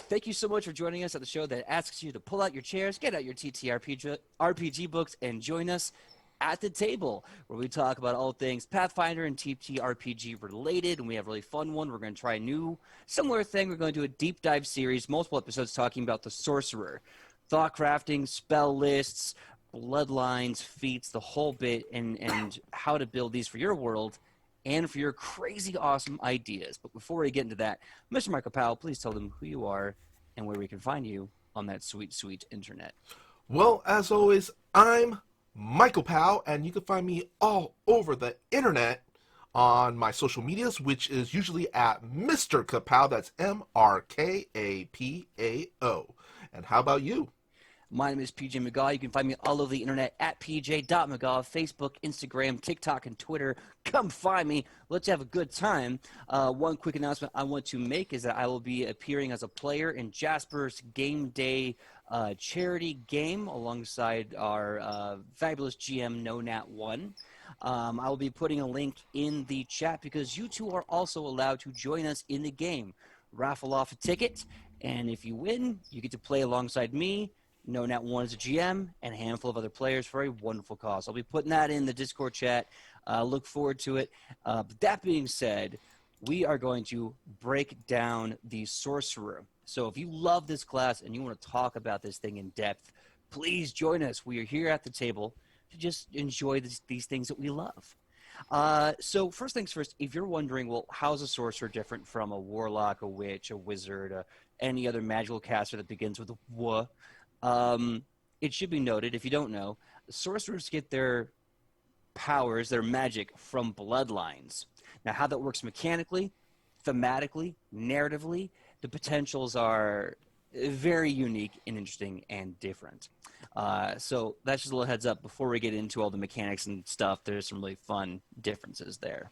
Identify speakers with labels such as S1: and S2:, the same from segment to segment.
S1: thank you so much for joining us at the show that asks you to pull out your chairs, get out your TTRPG books, and join us at the table, where we talk about all things Pathfinder and TTRPG related, and we have a really fun one. We're going to try a new, similar thing. We're going to do a deep dive series, multiple episodes talking about the Sorcerer, thought crafting, spell lists, bloodlines, feats, the whole bit, and how to build these for your world and for your crazy awesome ideas. But before we get into that, Mr. Michael Powell, please tell them who you are and where we can find you on that sweet, sweet internet.
S2: Well, as always, I'm Michael Powell, and you can find me all over the internet on my social medias, which is usually at Mr. Kapow. That's MRKAPAO. And how about you?
S1: My name is PJ McGaw. You can find me all over the internet at pj.mcgaw, Facebook, Instagram, TikTok, and Twitter. Come find me. Let's have a good time. One quick announcement I want to make is that I will be appearing as a player in Jasper's Game Day charity game alongside our fabulous GM, Nat20. I will be putting a link in the chat because you two are also allowed to join us in the game. Raffle off a ticket, and if you win, you get to play alongside me, No Nat 1 is a GM, and a handful of other players for a wonderful cause. I'll be putting that in the Discord chat. Look forward to it. But that being said, we are going to break down the Sorcerer. So if you love this class and you want to talk about this thing in depth, please join us. We are here at the table to just enjoy these things that we love. So first things first, if you're wondering, well, how's a Sorcerer different from a Warlock, a Witch, a Wizard, any other magical caster that begins with a W? It should be noted, if you don't know, sorcerers get their powers, their magic, from bloodlines. Now, how that works mechanically, thematically, narratively, the potentials are very unique and interesting and different. So that's just a little heads up before we get into all the mechanics and stuff. There's some really fun differences there.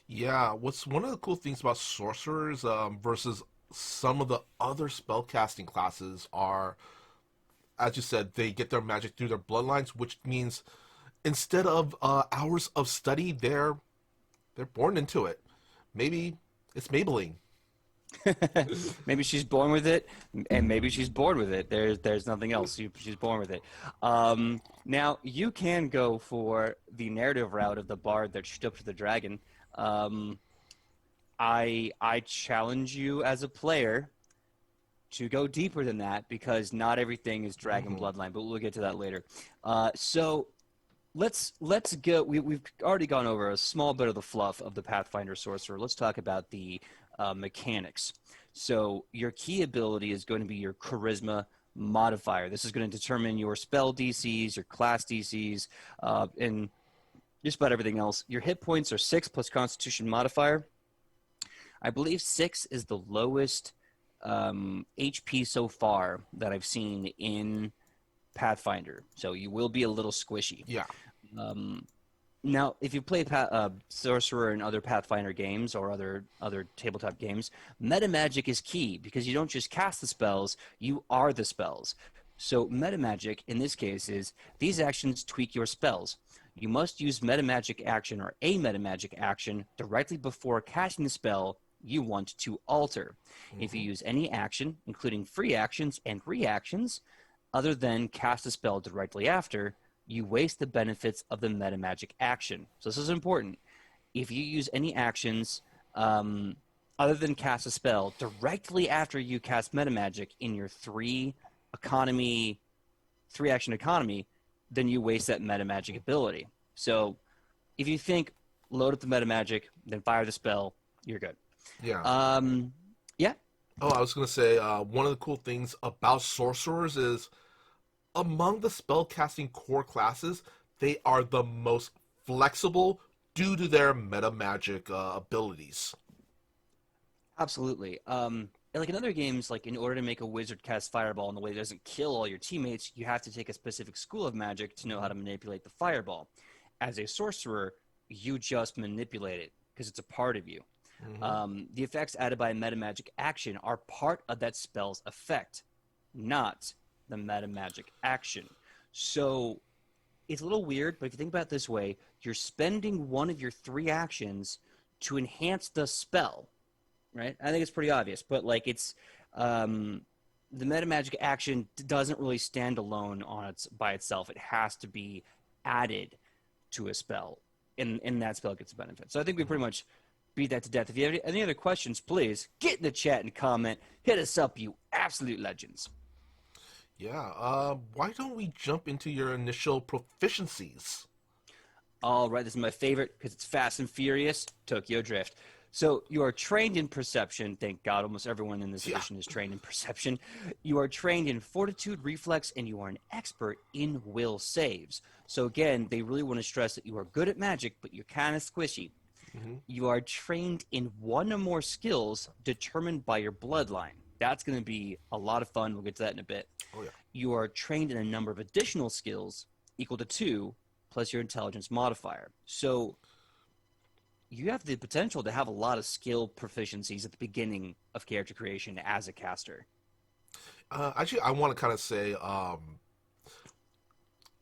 S2: Yeah, what's one of the cool things about sorcerers versus some of the other spellcasting classes are, as you said, they get their magic through their bloodlines, which means instead of hours of study, they're born into it. Maybe it's Maybelline.
S1: Maybe she's born with it, and maybe she's born with it. There's nothing else. She's born with it. Now, you can go for the narrative route of the bard that stooped to the dragon. I challenge you as a player to go deeper than that, because not everything is Dragon Bloodline, but we'll get to that later. So let's go. We've already gone over a small bit of the fluff of the Pathfinder Sorcerer. Let's talk about the mechanics. So your key ability is going to be your Charisma modifier. This is going to determine your spell DCs, your class DCs, and just about everything else. Your hit points are 6 plus Constitution modifier. I believe 6 is the lowest HP so far that I've seen in Pathfinder. So you will be a little squishy.
S2: Yeah.
S1: Now, if you play Sorcerer in other Pathfinder games or other tabletop games, meta magic is key, because you don't just cast the spells, you are the spells. So meta magic in this case is these actions tweak your spells. You must use meta magic action or a meta magic action directly before casting the spell you want to alter. If you use any action, including free actions and reactions, other than cast a spell directly after, you waste the benefits of the meta magic action. So this is important. If you use any actions other than cast a spell directly after you cast meta magic in your 3-action economy, then you waste that meta magic ability. So if you think load up the meta magic, then fire the spell, you're good.
S2: Yeah.
S1: Yeah.
S2: Oh, I was going to say, one of the cool things about sorcerers is among the spellcasting core classes, they are the most flexible due to their meta magic abilities.
S1: Absolutely. Like in other games, like in order to make a wizard cast fireball in a way that doesn't kill all your teammates, you have to take a specific school of magic to know how to manipulate the fireball. As a sorcerer, you just manipulate it because it's a part of you. The effects added by a meta magic action are part of that spell's effect, not the meta magic action. So it's a little weird, but if you think about it this way, you're spending one of your 3 actions to enhance the spell, right? I think it's pretty obvious, but like it's The meta magic action doesn't really stand alone by itself. It has to be added to a spell, and that spell gets a benefit. So I think we pretty much beat that to death. If you have any other questions, please get in the chat and comment. Hit us up, you absolute legends.
S2: Yeah, why don't we jump into your initial proficiencies?
S1: All right, this is my favorite because it's fast and furious. Tokyo Drift. So you are trained in perception. Thank God, almost everyone in this edition is trained in perception. You are trained in fortitude, reflex, and you are an expert in will saves. So again, they really want to stress that you are good at magic, but you're kind of squishy. You are trained in one or more skills determined by your bloodline. That's going to be a lot of fun. We'll get to that in a bit.
S2: Oh, yeah.
S1: You are trained in a number of additional skills equal to 2 plus your intelligence modifier. So you have the potential to have a lot of skill proficiencies at the beginning of character creation as a caster.
S2: Actually, I want to kind of say,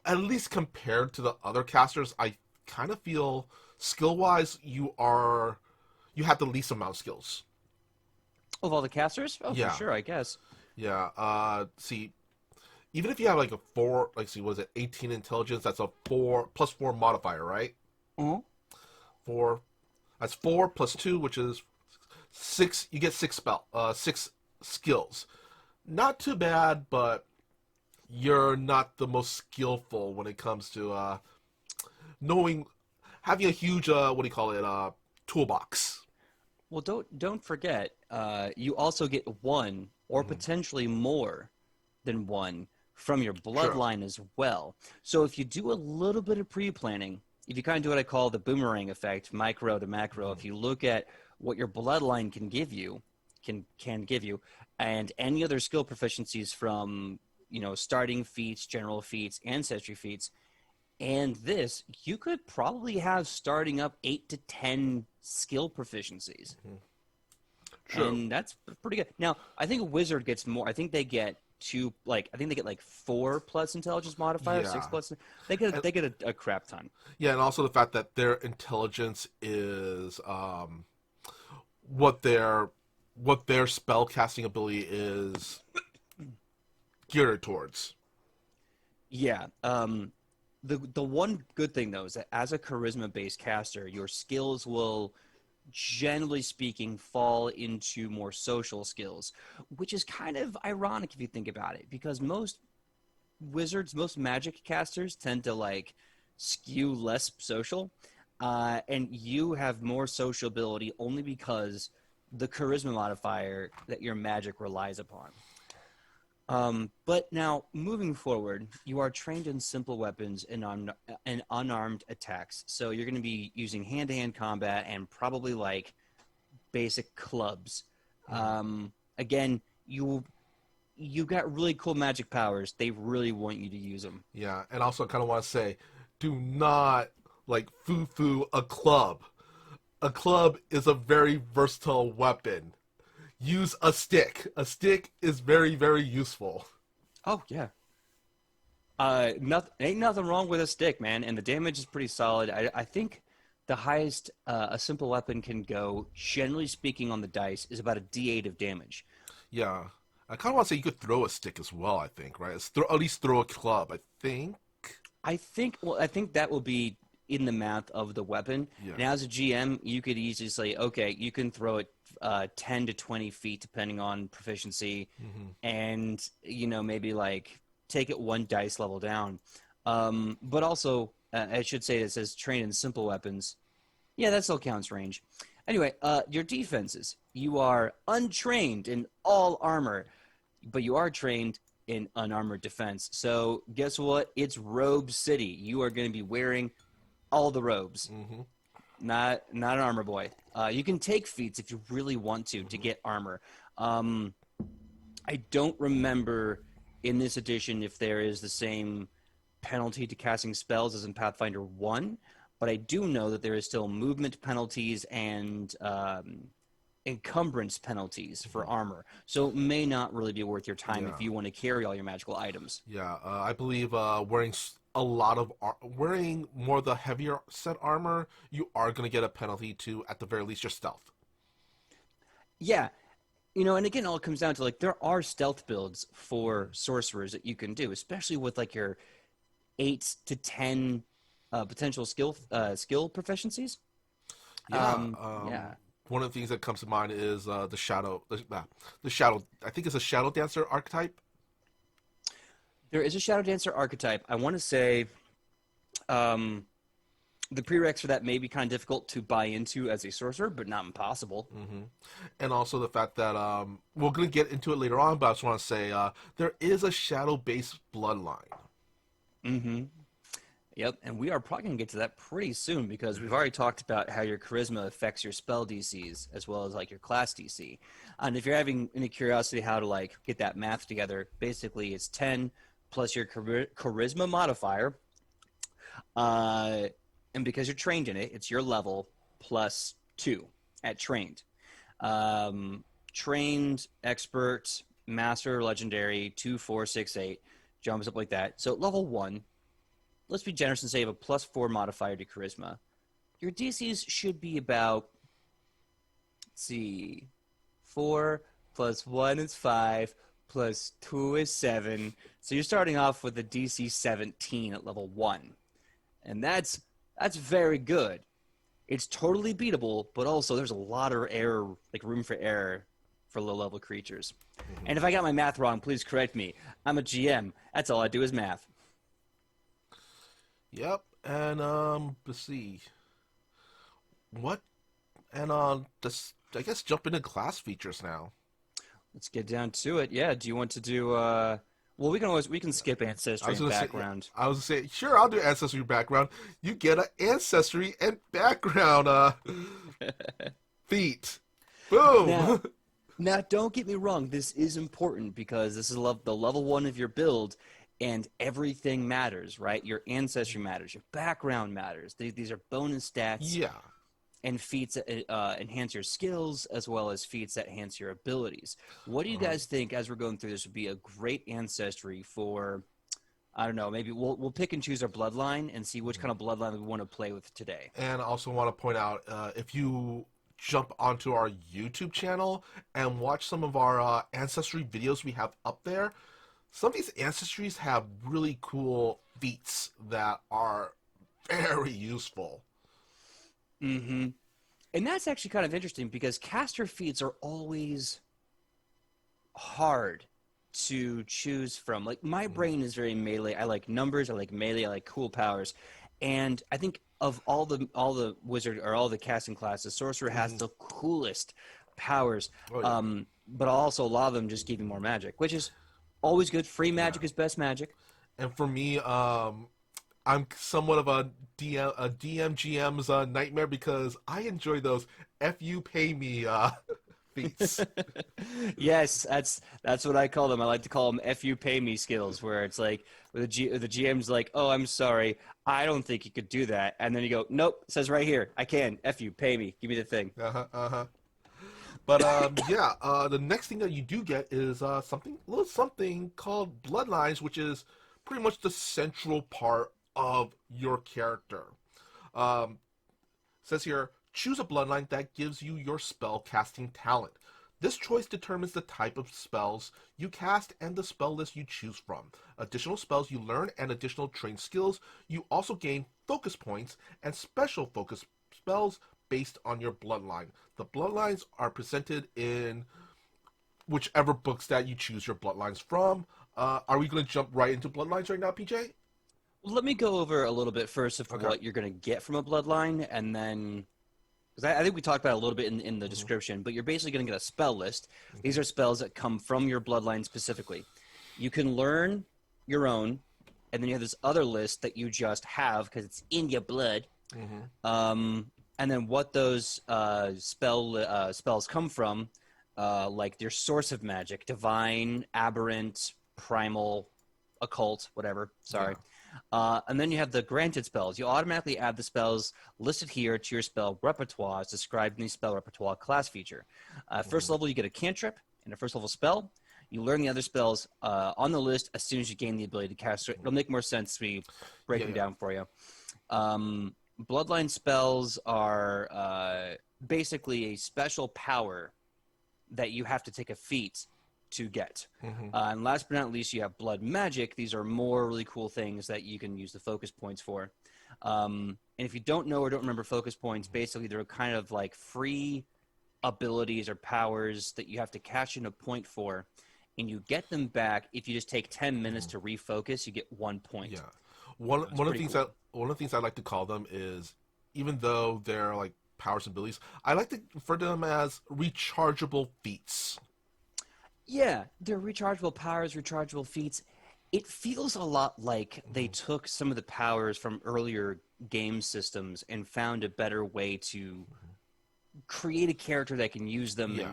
S2: at least compared to the other casters, I kind of feel skill-wise you have the least amount of skills.
S1: Of all the casters? Oh,
S2: Yeah.
S1: for sure, I guess.
S2: Yeah, see, even if you have like a 4, like, see, was it 18 intelligence? That's a 4 plus 4 modifier, right?
S1: Mm-hmm.
S2: 4, that's 4 plus 2, which is 6. You get 6 skills. Not too bad, but you're not the most skillful when it comes to having a huge toolbox.
S1: Well, don't forget, you also get 1 or potentially more than 1 from your bloodline as well. So if you do a little bit of pre-planning, if you kind of do what I call the boomerang effect, micro to macro, if you look at what your bloodline can give you, and any other skill proficiencies from, starting feats, general feats, ancestry feats, and this, you could probably have starting up 8 to 10 skill proficiencies.
S2: Sure.
S1: And that's pretty good. Now, I think a wizard gets more. I think they get 4 plus intelligence modifier,
S2: Yeah.
S1: 6 plus. They get a crap ton.
S2: Yeah, and also the fact that their intelligence is what their spell casting ability is geared towards.
S1: Yeah. The one good thing though is that as a charisma based caster, your skills will, generally speaking, fall into more social skills, which is kind of ironic if you think about it, because most magic casters tend to skew less social, and you have more social ability only because the charisma modifier that your magic relies upon. But now, moving forward, you are trained in simple weapons and unarmed attacks. So you're going to be using hand-to-hand combat and probably basic clubs. Again, you got really cool magic powers. They really want you to use them.
S2: Yeah, and also I kind of want to say, do not foo-foo a club. A club is a very versatile weapon. Use a stick. A stick is very, very useful.
S1: Oh, yeah. Ain't nothing wrong with a stick, man, and the damage is pretty solid. I think the highest a simple weapon can go, generally speaking, on the dice is about a D8 of damage.
S2: Yeah. I kind of want to say you could throw a stick as well, I think, right? At least throw a club, I think.
S1: I think that will be in the math of the weapon.
S2: Yeah.
S1: And as a GM, you could easily say, okay, you can throw it 10 to 20 feet, depending on proficiency, and, maybe take it 1 dice level down. But also, I should say it says trained in simple weapons. Yeah, that still counts range. Anyway, your defenses. You are untrained in all armor, but you are trained in unarmored defense. So guess what? It's Robe City. You are going to be wearing all the robes. Not an armor boy. You can take feats if you really want to get armor. I don't remember in this edition if there is the same penalty to casting spells as in Pathfinder 1, but I do know that there is still movement penalties and encumbrance penalties for armor. So it may not really be worth your time if you want to carry all your magical items.
S2: Yeah, I believe wearing more of the heavier set armor, you are going to get a penalty to, at the very least, your stealth.
S1: Yeah, And again, it all comes down to like there are stealth builds for sorcerers that you can do, especially with like your 8 to 10 potential skill proficiencies.
S2: Yeah.
S1: Yeah,
S2: One of the things that comes to mind is the shadow. The shadow. I think it's a shadow dancer archetype.
S1: there is a shadow dancer archetype. I want to say um, the prereqs for that may be kind of difficult to buy into as a sorcerer, but not impossible.
S2: And also the fact that we're going to get into it later on, but I just want to say there is a shadow-based bloodline.
S1: Mm-hmm. Yep, and we are probably going to get to that pretty soon because we've already talked about how your charisma affects your spell DCs as well as like your class DC. And if you're having any curiosity how to like get that math together, basically it's 10 plus your charisma modifier. And because you're trained in it, it's your level plus 2 at trained. Trained, expert, master, legendary, 2, 4, 6, 8, jumps up like that. So level 1, let's be generous and say you have a plus 4 modifier to charisma. Your DCs should be about, let's see, 4 plus 1 is 5 plus 2 is 7. So you're starting off with a DC 17 at level 1. And that's very good. It's totally beatable, but also there's a lot of error, like room for error for low-level creatures. And if I got my math wrong, please correct me. I'm a GM. That's all I do is math.
S2: Yep, and let's see. What? And just I guess jump into class features now.
S1: Let's get down to it. Yeah, do you want to do well, we can skip ancestry and background.
S2: Say, I was gonna say, sure, I'll do ancestry background. You get an ancestry and background feat. Boom.
S1: Now, don't get me wrong. This is important because this is the level 1 of your build, and everything matters, right? Your ancestry matters. Your background matters. These are bonus stats.
S2: Yeah.
S1: And feats that enhance your skills as well as feats that enhance your abilities. What do you guys think, as we're going through this, would be a great ancestry for, I don't know, maybe we'll pick and choose our bloodline and see which kind of bloodline we want to play with today.
S2: And I also want to point out, if you jump onto our YouTube channel and watch some of our ancestry videos we have up there, some of these ancestries have really cool feats that are very useful.
S1: Mm-hmm. And that's actually kind of interesting because caster feats are always hard to choose from. Like, my brain is very melee. I like numbers, I like melee, I like cool powers. And I think of all the wizard or all the casting classes, sorcerer has the coolest powers. But also a lot of them just give you more magic, which is always good. Free magic is best magic.
S2: And for me, I'm somewhat of a DMGM's nightmare because I enjoy those "F you pay me" feats.
S1: Yes, that's what I call them. I like to call them "F you pay me" skills, where it's like where the GM's like, "Oh, I'm sorry, I don't think you could do that," and then you go, "Nope, it says right here, I can. F you pay me, give me the thing."
S2: But the next thing that you do get is something called Bloodlines, which is pretty much the central part of your character. Says here, choose a bloodline that gives you your spell casting talent. This choice determines the type of spells you cast and the spell list you choose from. Additional spells you learn and additional trained skills. You also gain focus points and special focus spells based on your bloodline. The bloodlines are presented in whichever books that you choose your bloodlines from. Are we going to jump right into bloodlines right now, PJ?
S1: Let me go over a little bit first of what you're going to get from a bloodline, and then because I think we talked about it a little bit in the description, but you're basically going to get a spell list. These are spells that come from your bloodline specifically. You can learn your own, and then you have this other list that you just have because it's in your blood. And then what those spells come from, like your source of magic, divine, aberrant, primal, occult, whatever. Sorry. And then you have the granted spells. You automatically add the spells listed here to your spell repertoire as described in the spell repertoire class feature. First level, you get a cantrip and a first level spell. You learn the other spells on the list as soon as you gain the ability to cast it. It'll make more sense if we break them down for you. Bloodline spells are basically a special power that you have to take a feat to get.
S2: Mm-hmm.
S1: And last but not least, you have Blood Magic. These are more really cool things that you can use the focus points for. And if you don't know or don't remember focus points, basically they're kind of like free abilities or powers that you have to cash in a point for, and you get them back if you just take 10 minutes to refocus. You get 1 point.
S2: Yeah, one of the things I like to call them is, even though they're like powers and abilities, I like to refer to them as rechargeable feats.
S1: Yeah, they're rechargeable powers, rechargeable feats. It feels a lot like they took some of the powers from earlier game systems and found a better way to create a character that can use them.
S2: Yeah.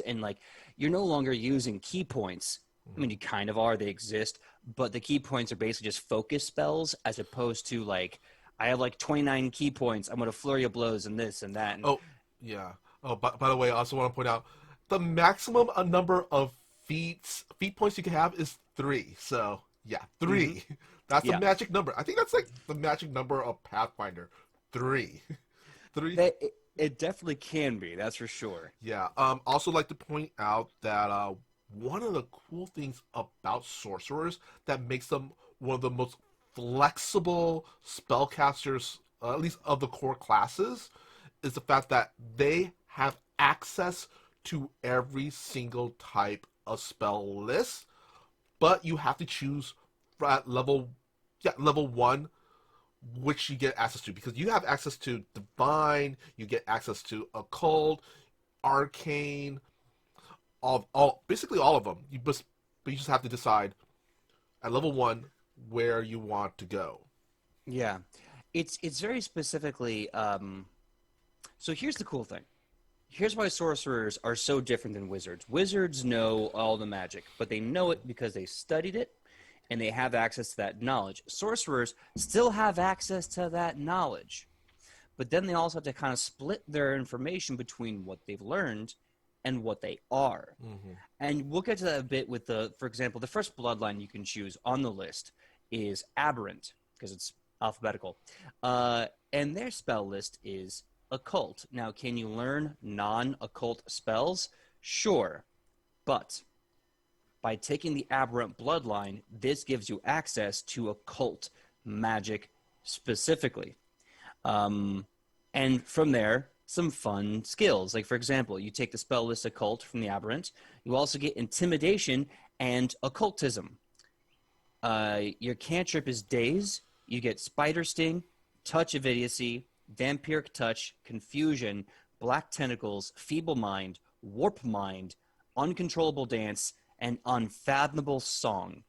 S1: And like, you're no longer using key points. I mean, you kind of are, they exist, but the key points are basically just focus spells, as opposed to like, I have like 29 key points, I'm going to flurry of blows and this and that. And
S2: Oh, yeah. Oh, by the way, I also want to point out the maximum number of feat points you can have is 3. So yeah, 3.
S1: Mm-hmm.
S2: That's
S1: Yeah.
S2: the magic number. I think that's like the magic number of Pathfinder. 3. 3.
S1: It definitely can be, that's for sure.
S2: Yeah. Also like to point out that one of the cool things about sorcerers that makes them one of the most flexible spellcasters, at least of the core classes, is the fact that they have access to every single type of spell list, but you have to choose at level 1 which you get access to, because you have access to divine, you get access to occult, arcane, basically all of them. But you just have to decide at level 1 where you want to go.
S1: Yeah, it's very specifically. So here's the cool thing. Here's why sorcerers are so different than wizards. Wizards know all the magic, but they know it because they studied it, and they have access to that knowledge. Sorcerers still have access to that knowledge, but then they also have to kind of split their information between what they've learned and what they are.
S2: Mm-hmm.
S1: And we'll get to that a bit with for example, the first bloodline you can choose on the list is Aberrant, because it's alphabetical. And their spell list is occult. Now, can you learn non-occult spells? Sure, but by taking the Aberrant Bloodline, this gives you access to occult magic specifically. And from there, some fun skills. Like, for example, you take the spell list occult from the Aberrant. You also get intimidation and occultism. Your cantrip is daze. You get spider sting, touch of idiocy, vampiric touch, confusion, black tentacles, feeble mind, warp mind, uncontrollable dance, and unfathomable song.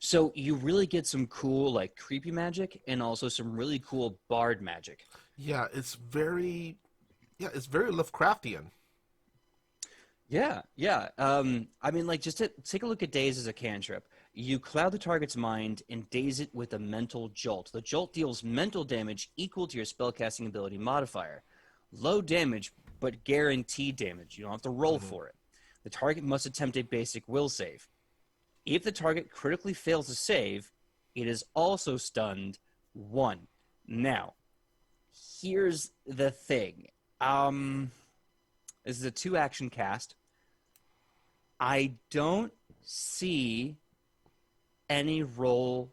S1: So you really get some cool, like, creepy magic, and also some really cool bard magic.
S2: Yeah, it's very Lovecraftian.
S1: Yeah. I mean, like, just take a look at Daze as a cantrip. You cloud the target's mind and daze it with a mental jolt. The jolt deals mental damage equal to your spellcasting ability modifier. Low damage, but guaranteed damage. You don't have to roll for it. The target must attempt a basic will save. If the target critically fails to save, it is also stunned 1. Now, here's the thing. This is a 2-action cast. I don't see any roll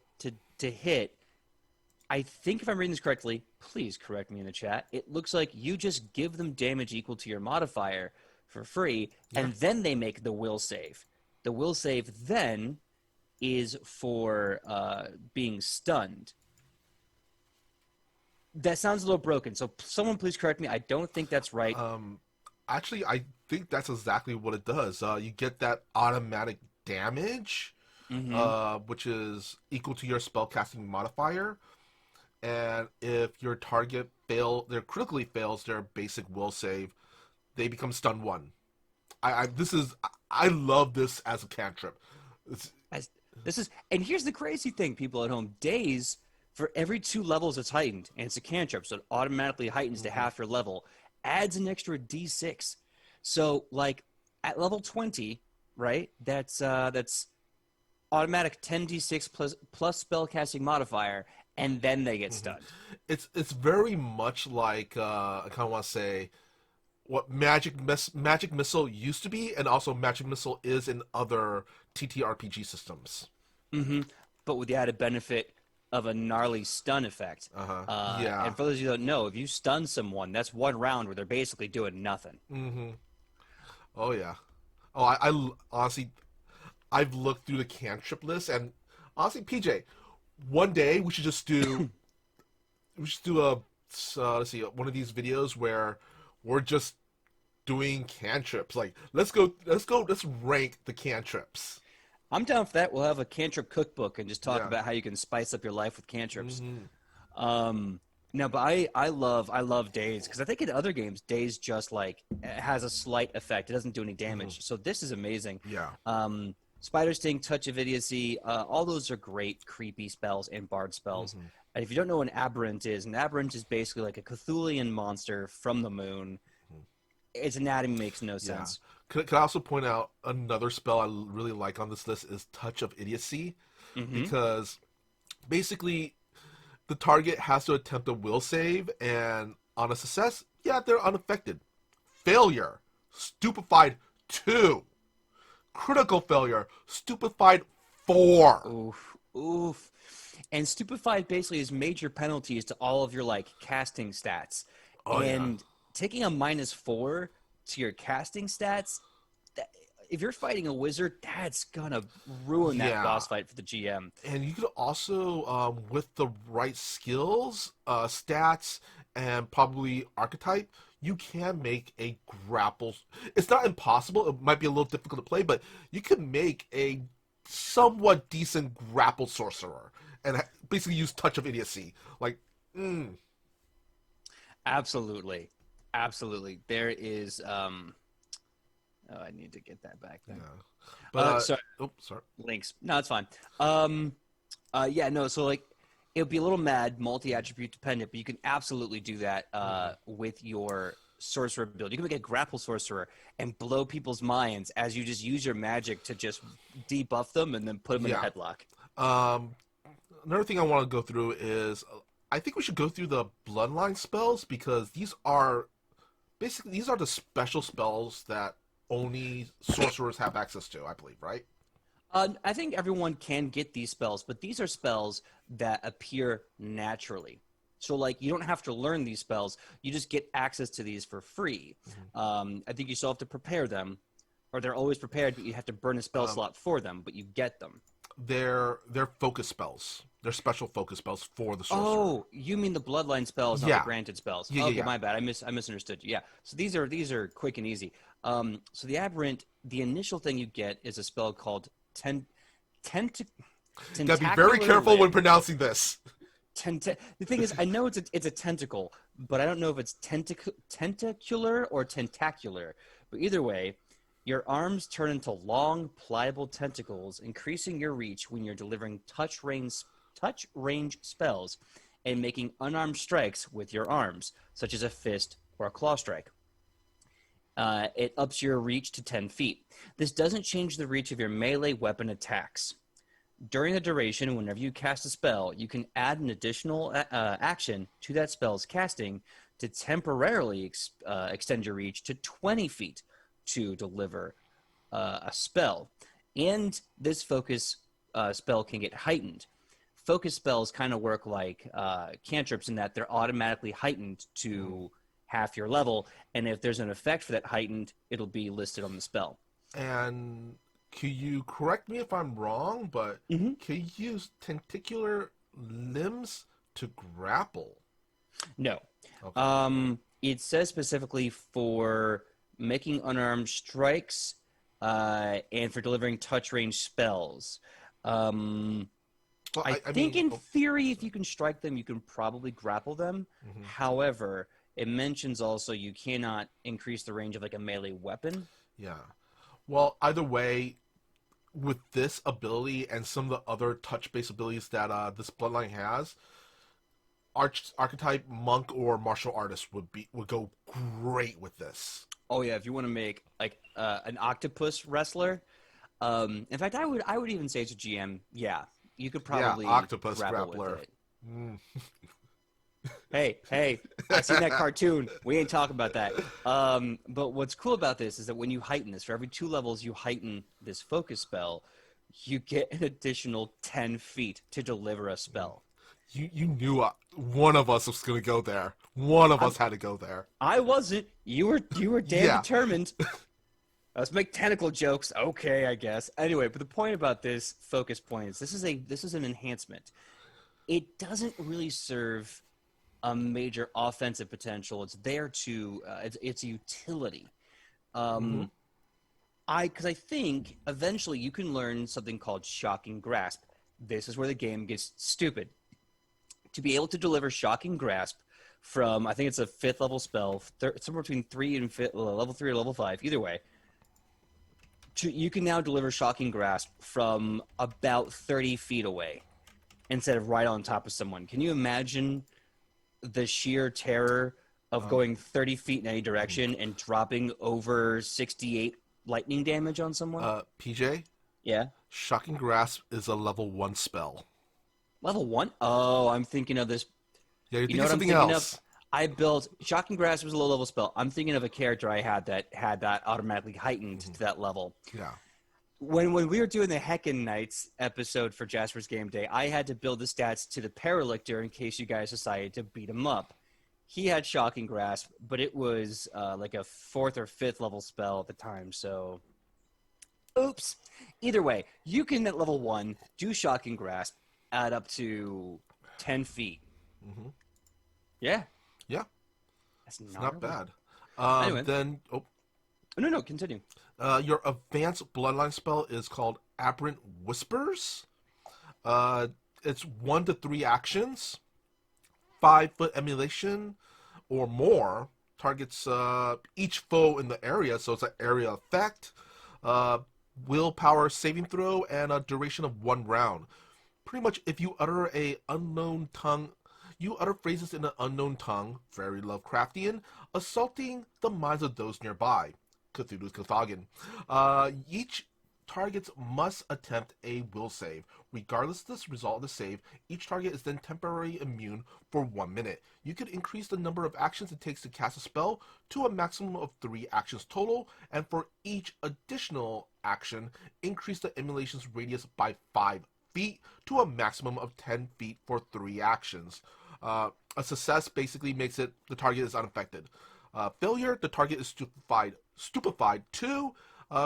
S1: to hit. I think if I'm reading this correctly, please correct me in the chat, it looks like you just give them damage equal to your modifier for free, and then they make the will save. The will save then is for being stunned. That sounds a little broken, so someone please correct me. I don't think that's right.
S2: Actually, I think that's exactly what it does. You get that automatic damage, which is equal to your spellcasting modifier. And if your target critically fails their basic will save, they become stun 1. I love this as a cantrip.
S1: And here's the crazy thing, people at home. Daze, for every 2 levels it's heightened, and it's a cantrip, so it automatically heightens to half your level, adds an extra D6. So, like, at level 20, right, that's automatic 10d6 plus spellcasting modifier, and then they get stunned.
S2: It's very much like, I kind of want to say, what Magic Missile used to be, and also Magic Missile is in other TTRPG systems.
S1: Mm-hmm. But with the added benefit of a gnarly stun effect.
S2: Yeah.
S1: And for those of you who don't know, if you stun someone, that's one round where they're basically doing nothing.
S2: Mm-hmm. Oh yeah. Oh, I honestly, I've looked through the cantrip list, and honestly, PJ, one day we should just do, a let's see, one of these videos where we're just doing cantrips. Like, let's rank the cantrips.
S1: I'm down for that. We'll have a cantrip cookbook and just talk
S2: Yeah.
S1: about how you can spice up your life with cantrips.
S2: Mm-hmm.
S1: No, but I love Daze because I think in other games Daze just like has a slight effect. It doesn't do any damage. So this is amazing.
S2: Yeah.
S1: Spider Sting, Touch of Idiocy, all those are great creepy spells and bard spells. And if you don't know what an Aberrant is basically like a Cthulhian monster from the moon. Its anatomy makes no sense.
S2: Could I also point out another spell I really like on this list is Touch of Idiocy, because basically the target has to attempt a will save, and on a success, yeah, they're unaffected. Failure, Stupefied 2. Critical failure, Stupefied 4.
S1: Oof. And Stupefied basically is major penalties to all of your like casting stats. Taking a -4 to your casting stats, if you're fighting a wizard, that's gonna ruin that boss fight for the GM.
S2: And you could also, with the right skills, stats, and probably archetype, you can make a grapple. It's not impossible. It might be a little difficult to play, but you can make a somewhat decent grapple sorcerer and basically use Touch of Idiocy. Like,
S1: Absolutely. There is I need to get that back then.
S2: Yeah. But
S1: sorry. Links. No, it's fine. So like it would be a little mad, multi-attribute dependent, but you can absolutely do that with your sorcerer build. You can make a grapple sorcerer and blow people's minds as you just use your magic to just debuff them and then put them in a headlock.
S2: Another thing I want to go through is I think we should go through the Bloodline spells, because these are the special spells that only sorcerers have access to, I believe, right?
S1: I think everyone can get these spells, but these are spells that appear naturally. So, like, you don't have to learn these spells. You just get access to these for free. I think you still have to prepare them, or they're always prepared, but you have to burn a spell slot for them, but you get them.
S2: They're focus spells. They're special focus spells for the sorcerer.
S1: Oh, you mean the Bloodline spells, not the granted spells. Okay, my bad. I misunderstood you. Yeah. So these are quick and easy. So the Aberrant, the initial thing you get is a spell called
S2: Gotta be very careful when pronouncing this.
S1: The thing is, I know it's a tentacle, but I don't know if it's tentacular or tentacular. But either way, your arms turn into long, pliable tentacles, increasing your reach when you're delivering touch range spells and making unarmed strikes with your arms, such as a fist or a claw strike. It ups your reach to 10 feet. This doesn't change the reach of your melee weapon attacks. During the duration, whenever you cast a spell, you can add an additional action to that spell's casting to temporarily extend your reach to 20 feet to deliver a spell. And this focus spell can get heightened. Focus spells kind of work like cantrips in that they're automatically heightened to half your level, and if there's an effect for that heightened, it'll be listed on the spell.
S2: And can you correct me if I'm wrong, but can you use tentacular limbs to grapple?
S1: No.
S2: Okay.
S1: It says specifically for making unarmed strikes and for delivering touch range spells. I think in theory, if you can strike them, you can probably grapple them. However, it mentions also you cannot increase the range of like a melee weapon.
S2: Yeah. Well, either way, with this ability and some of the other touch-based abilities that this Bloodline has, archetype, monk, or martial artist would go great with this.
S1: Oh yeah, if you want to make like an octopus wrestler, in fact, I would even say to GM, yeah, you could probably
S2: octopus
S1: grapple
S2: grappler.
S1: with it. Hey, I seen that cartoon. We ain't talking about that. But what's cool about this is that when you heighten this, for every 2 levels you heighten this focus spell, you get an additional 10 feet to deliver a spell.
S2: You knew one of us was going to go there. One of us had to go there.
S1: I wasn't. You were damn
S2: Yeah.
S1: determined. Let's make technical jokes. Okay, I guess. Anyway, but the point about this focus point is this is an enhancement. It doesn't really serve a major offensive potential. It's there to it's a utility. Because I think eventually you can learn something called Shocking Grasp. This is where the game gets stupid. To be able to deliver Shocking Grasp from, I think it's a 5th level spell, somewhere between 3 and level 3 or level 5, either way. You can now deliver Shocking Grasp from about 30 feet away instead of right on top of someone. Can you imagine the sheer terror of going 30 feet in any direction and dropping over 68 lightning damage on someone?
S2: PJ?
S1: Yeah?
S2: Shocking Grasp is a level 1 spell.
S1: Level 1? Oh, I'm thinking of this.
S2: Yeah, you're
S1: You know
S2: thinking
S1: what I'm
S2: something
S1: thinking
S2: else.
S1: of? I built Shocking Grasp was a low level spell. I'm thinking of a character I had that automatically heightened to that level.
S2: Yeah.
S1: When we were doing the Heckin' Knights episode for Jasper's Game Day, I had to build the stats to the Paralictor in case you guys decided to beat him up. He had Shocking Grasp, but it was like a 4th or 5th level spell at the time, so oops. Either way, you can at level 1 do Shocking Grasp, add up to 10 feet.
S2: Mm-hmm.
S1: Yeah.
S2: Yeah.
S1: That's
S2: It's not bad.
S1: Anyway.
S2: Then,
S1: No, continue.
S2: your advanced bloodline spell is called Aberrant Whispers. It's 1 to 3 actions. 5-foot emulation or more targets each foe in the area, so it's an area effect. Willpower saving throw and a duration of 1 round. Pretty much, if you utter you utter phrases in an unknown tongue, very Lovecraftian, assaulting the minds of those nearby. Cthulhu's Cthulhu. Each targets must attempt a will save. Regardless of the result of the save, each target is then temporarily immune for 1 minute. You could increase the number of actions it takes to cast a spell to a maximum of 3 actions total, and for each additional action, increase the emulation's radius by 5 feet to a maximum of 10 feet for 3 actions. A success basically makes it the target is unaffected. Failure, the target is stupefied. 2,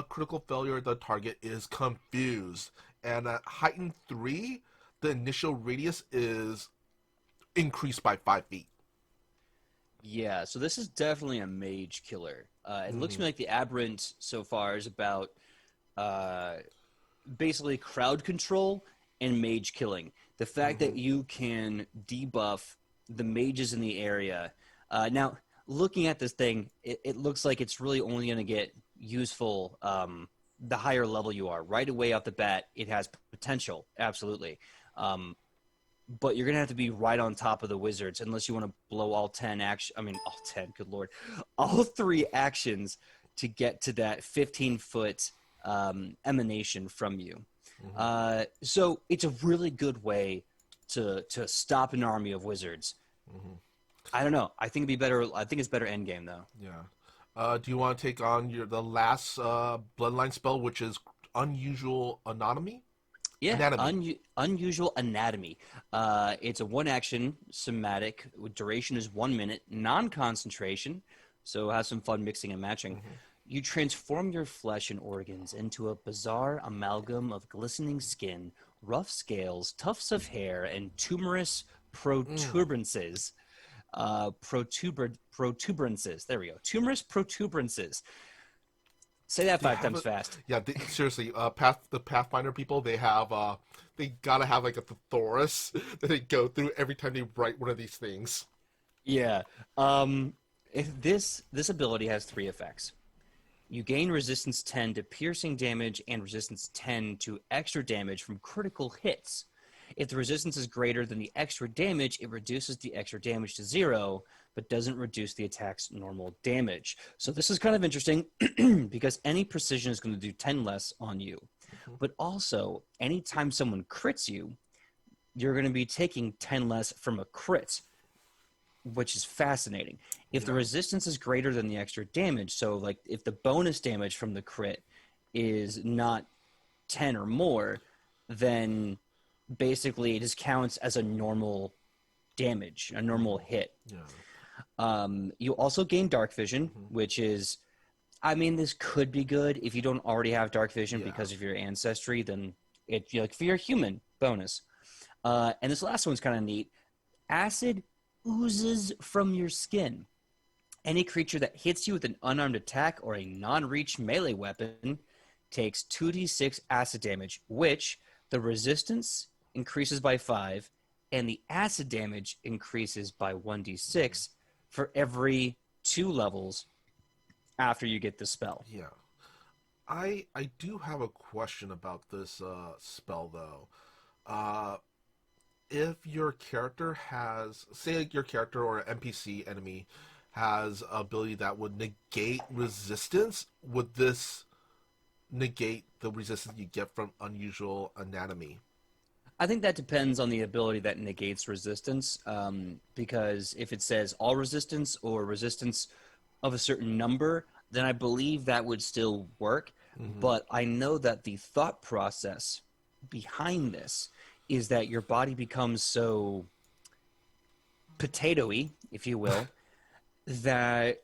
S2: critical failure, the target is confused. And at heightened 3, the initial radius is increased by 5 feet.
S1: Yeah, so this is definitely a mage killer. It looks to me like the Aberrant so far is about basically crowd control and mage killing. The fact that you can debuff the mages in the area. Now, looking at this thing, it looks like it's really only going to get useful the higher level you are. Right away off the bat, it has potential, absolutely. But you're going to have to be right on top of the wizards unless you want to blow all 10 all 10, good lord. All 3 actions to get to that 15-foot emanation from you. So it's a really good way to stop an army of wizards. I don't know. I think it'd be better. I think it's better endgame though.
S2: Yeah. Do you want to take on the last bloodline spell, which is Unusual Anatomy?
S1: Yeah,
S2: Anatomy.
S1: Unusual Anatomy. It's a 1-action somatic. Duration is 1 minute. Non-concentration, so have some fun mixing and matching. You transform your flesh and organs into a bizarre amalgam of glistening skin, rough scales, tufts of hair, and tumorous protuberances. Protuberances. There we go. Tumorous protuberances. Say that 5 times fast.
S2: Yeah, seriously. The Pathfinder people, they have they gotta have like a thesaurus that they go through every time they write one of these things.
S1: Yeah. If this ability has 3 effects. You gain resistance 10 to piercing damage and resistance 10 to extra damage from critical hits. If the resistance is greater than the extra damage, it reduces the extra damage to 0, but doesn't reduce the attack's normal damage. So this is kind of interesting because any precision is going to do 10 less on you. But also, anytime someone crits you, you're going to be taking 10 less from a crit. which is fascinating. If the
S2: Yeah.
S1: resistance is greater than the extra damage, so like if the bonus damage from the crit is not 10 or more, then basically it just counts as a normal damage, a normal hit.
S2: Yeah.
S1: You also gain dark vision, which is, I mean, this could be good if you don't already have dark vision
S2: Yeah.
S1: because of your ancestry. Then it like for your human bonus. And this last one's kind of neat. Acid oozes from your skin. Any creature that hits you with an unarmed attack or a non-reach melee weapon takes 2d6 acid damage, which the resistance increases by 5, and the acid damage increases by 1d6 for every 2 levels after you get the spell.
S2: Yeah. I do have a question about this spell though. If your character has, say, your character or an NPC enemy has ability that would negate resistance, would this negate the resistance you get from unusual anatomy?
S1: I think that depends on the ability that negates resistance, because if it says all resistance or resistance of a certain number, then I believe that would still work. But I know that the thought process behind this is that your body becomes so potatoey, if you will, that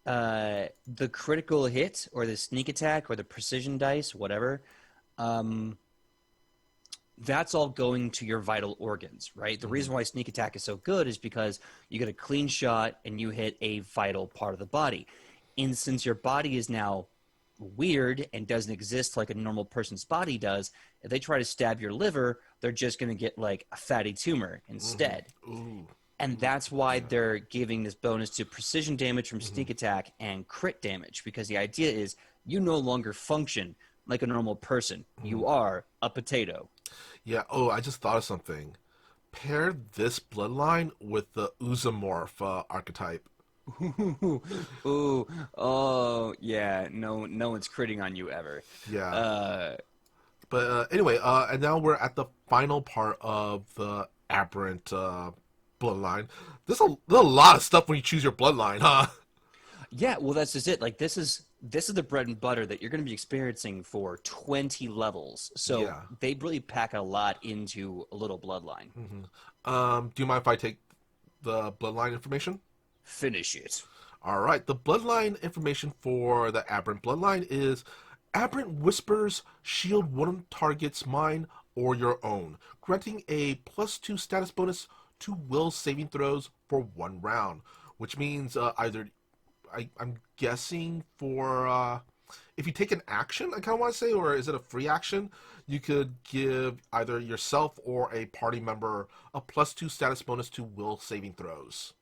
S1: the critical hit or the sneak attack or the precision dice, whatever, that's all going to your vital organs, right? The reason why sneak attack is so good is because you get a clean shot and you hit a vital part of the body. And since your body is now weird and doesn't exist like a normal person's body does, if they try to stab your liver, they're just going to get like a fatty tumor instead.
S2: Ooh.
S1: And that's why they're giving this bonus to precision damage from sneak attack and crit damage, because the idea is you no longer function like a normal person. You are a potato.
S2: Yeah. Oh, I just thought of something. Pair this bloodline with the Oozomorph archetype.
S1: Ooh, oh, yeah. No one's critting on you ever.
S2: Yeah. But anyway, and now we're at the final part of the Aberrant bloodline. There's a lot of stuff when you choose your bloodline, huh?
S1: Yeah, well, that's just it. Like this is the bread and butter that you're going to be experiencing for 20 levels. So
S2: Yeah.
S1: they really pack a lot into a little bloodline.
S2: Do you mind if I take the bloodline information?
S1: Finish it.
S2: All right. The bloodline information for the Aberrant bloodline is Aberrant Whispers shield one target's mind or your own, granting a +2 status bonus to will saving throws for 1 round, which means either I'm guessing for if you take an action, I kind of want to say, or is it a free action? You could give either yourself or a party member a +2 status bonus to will saving throws.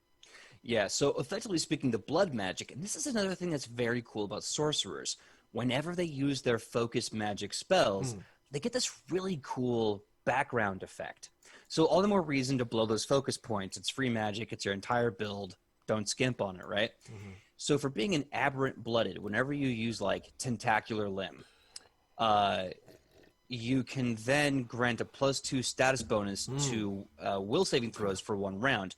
S1: Yeah, so effectively speaking, the blood magic, and this is another thing that's very cool about sorcerers. Whenever they use their focus magic spells, they get this really cool background effect. So all the more reason to blow those focus points. It's free magic, it's your entire build. Don't skimp on it, right? So for being an aberrant blooded, whenever you use like tentacular limb, you can then grant a +2 status bonus to will saving throws for 1 round.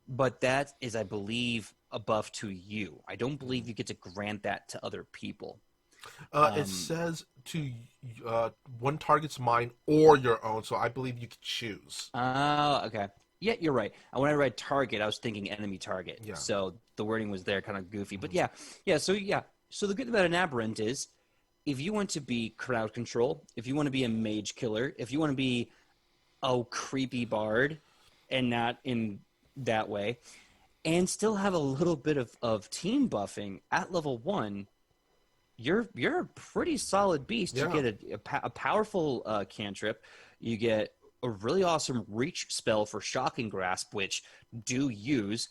S1: But that is, I believe, a buff to you. I don't believe you get to grant that to other people.
S2: It says to one target's mind or your own, so I believe you can choose.
S1: Oh, okay. Yeah, you're right. And when I read target, I was thinking enemy target.
S2: Yeah.
S1: So the wording was there kind of goofy. But yeah. So the good thing about an aberrant is if you want to be crowd control, if you want to be a mage killer, if you want to be a creepy bard and not in that way, and still have a little bit of team buffing at level 1, you're a pretty solid beast.
S2: Yeah.
S1: You get a powerful cantrip. You get a really awesome reach spell for Shocking Grasp, which do use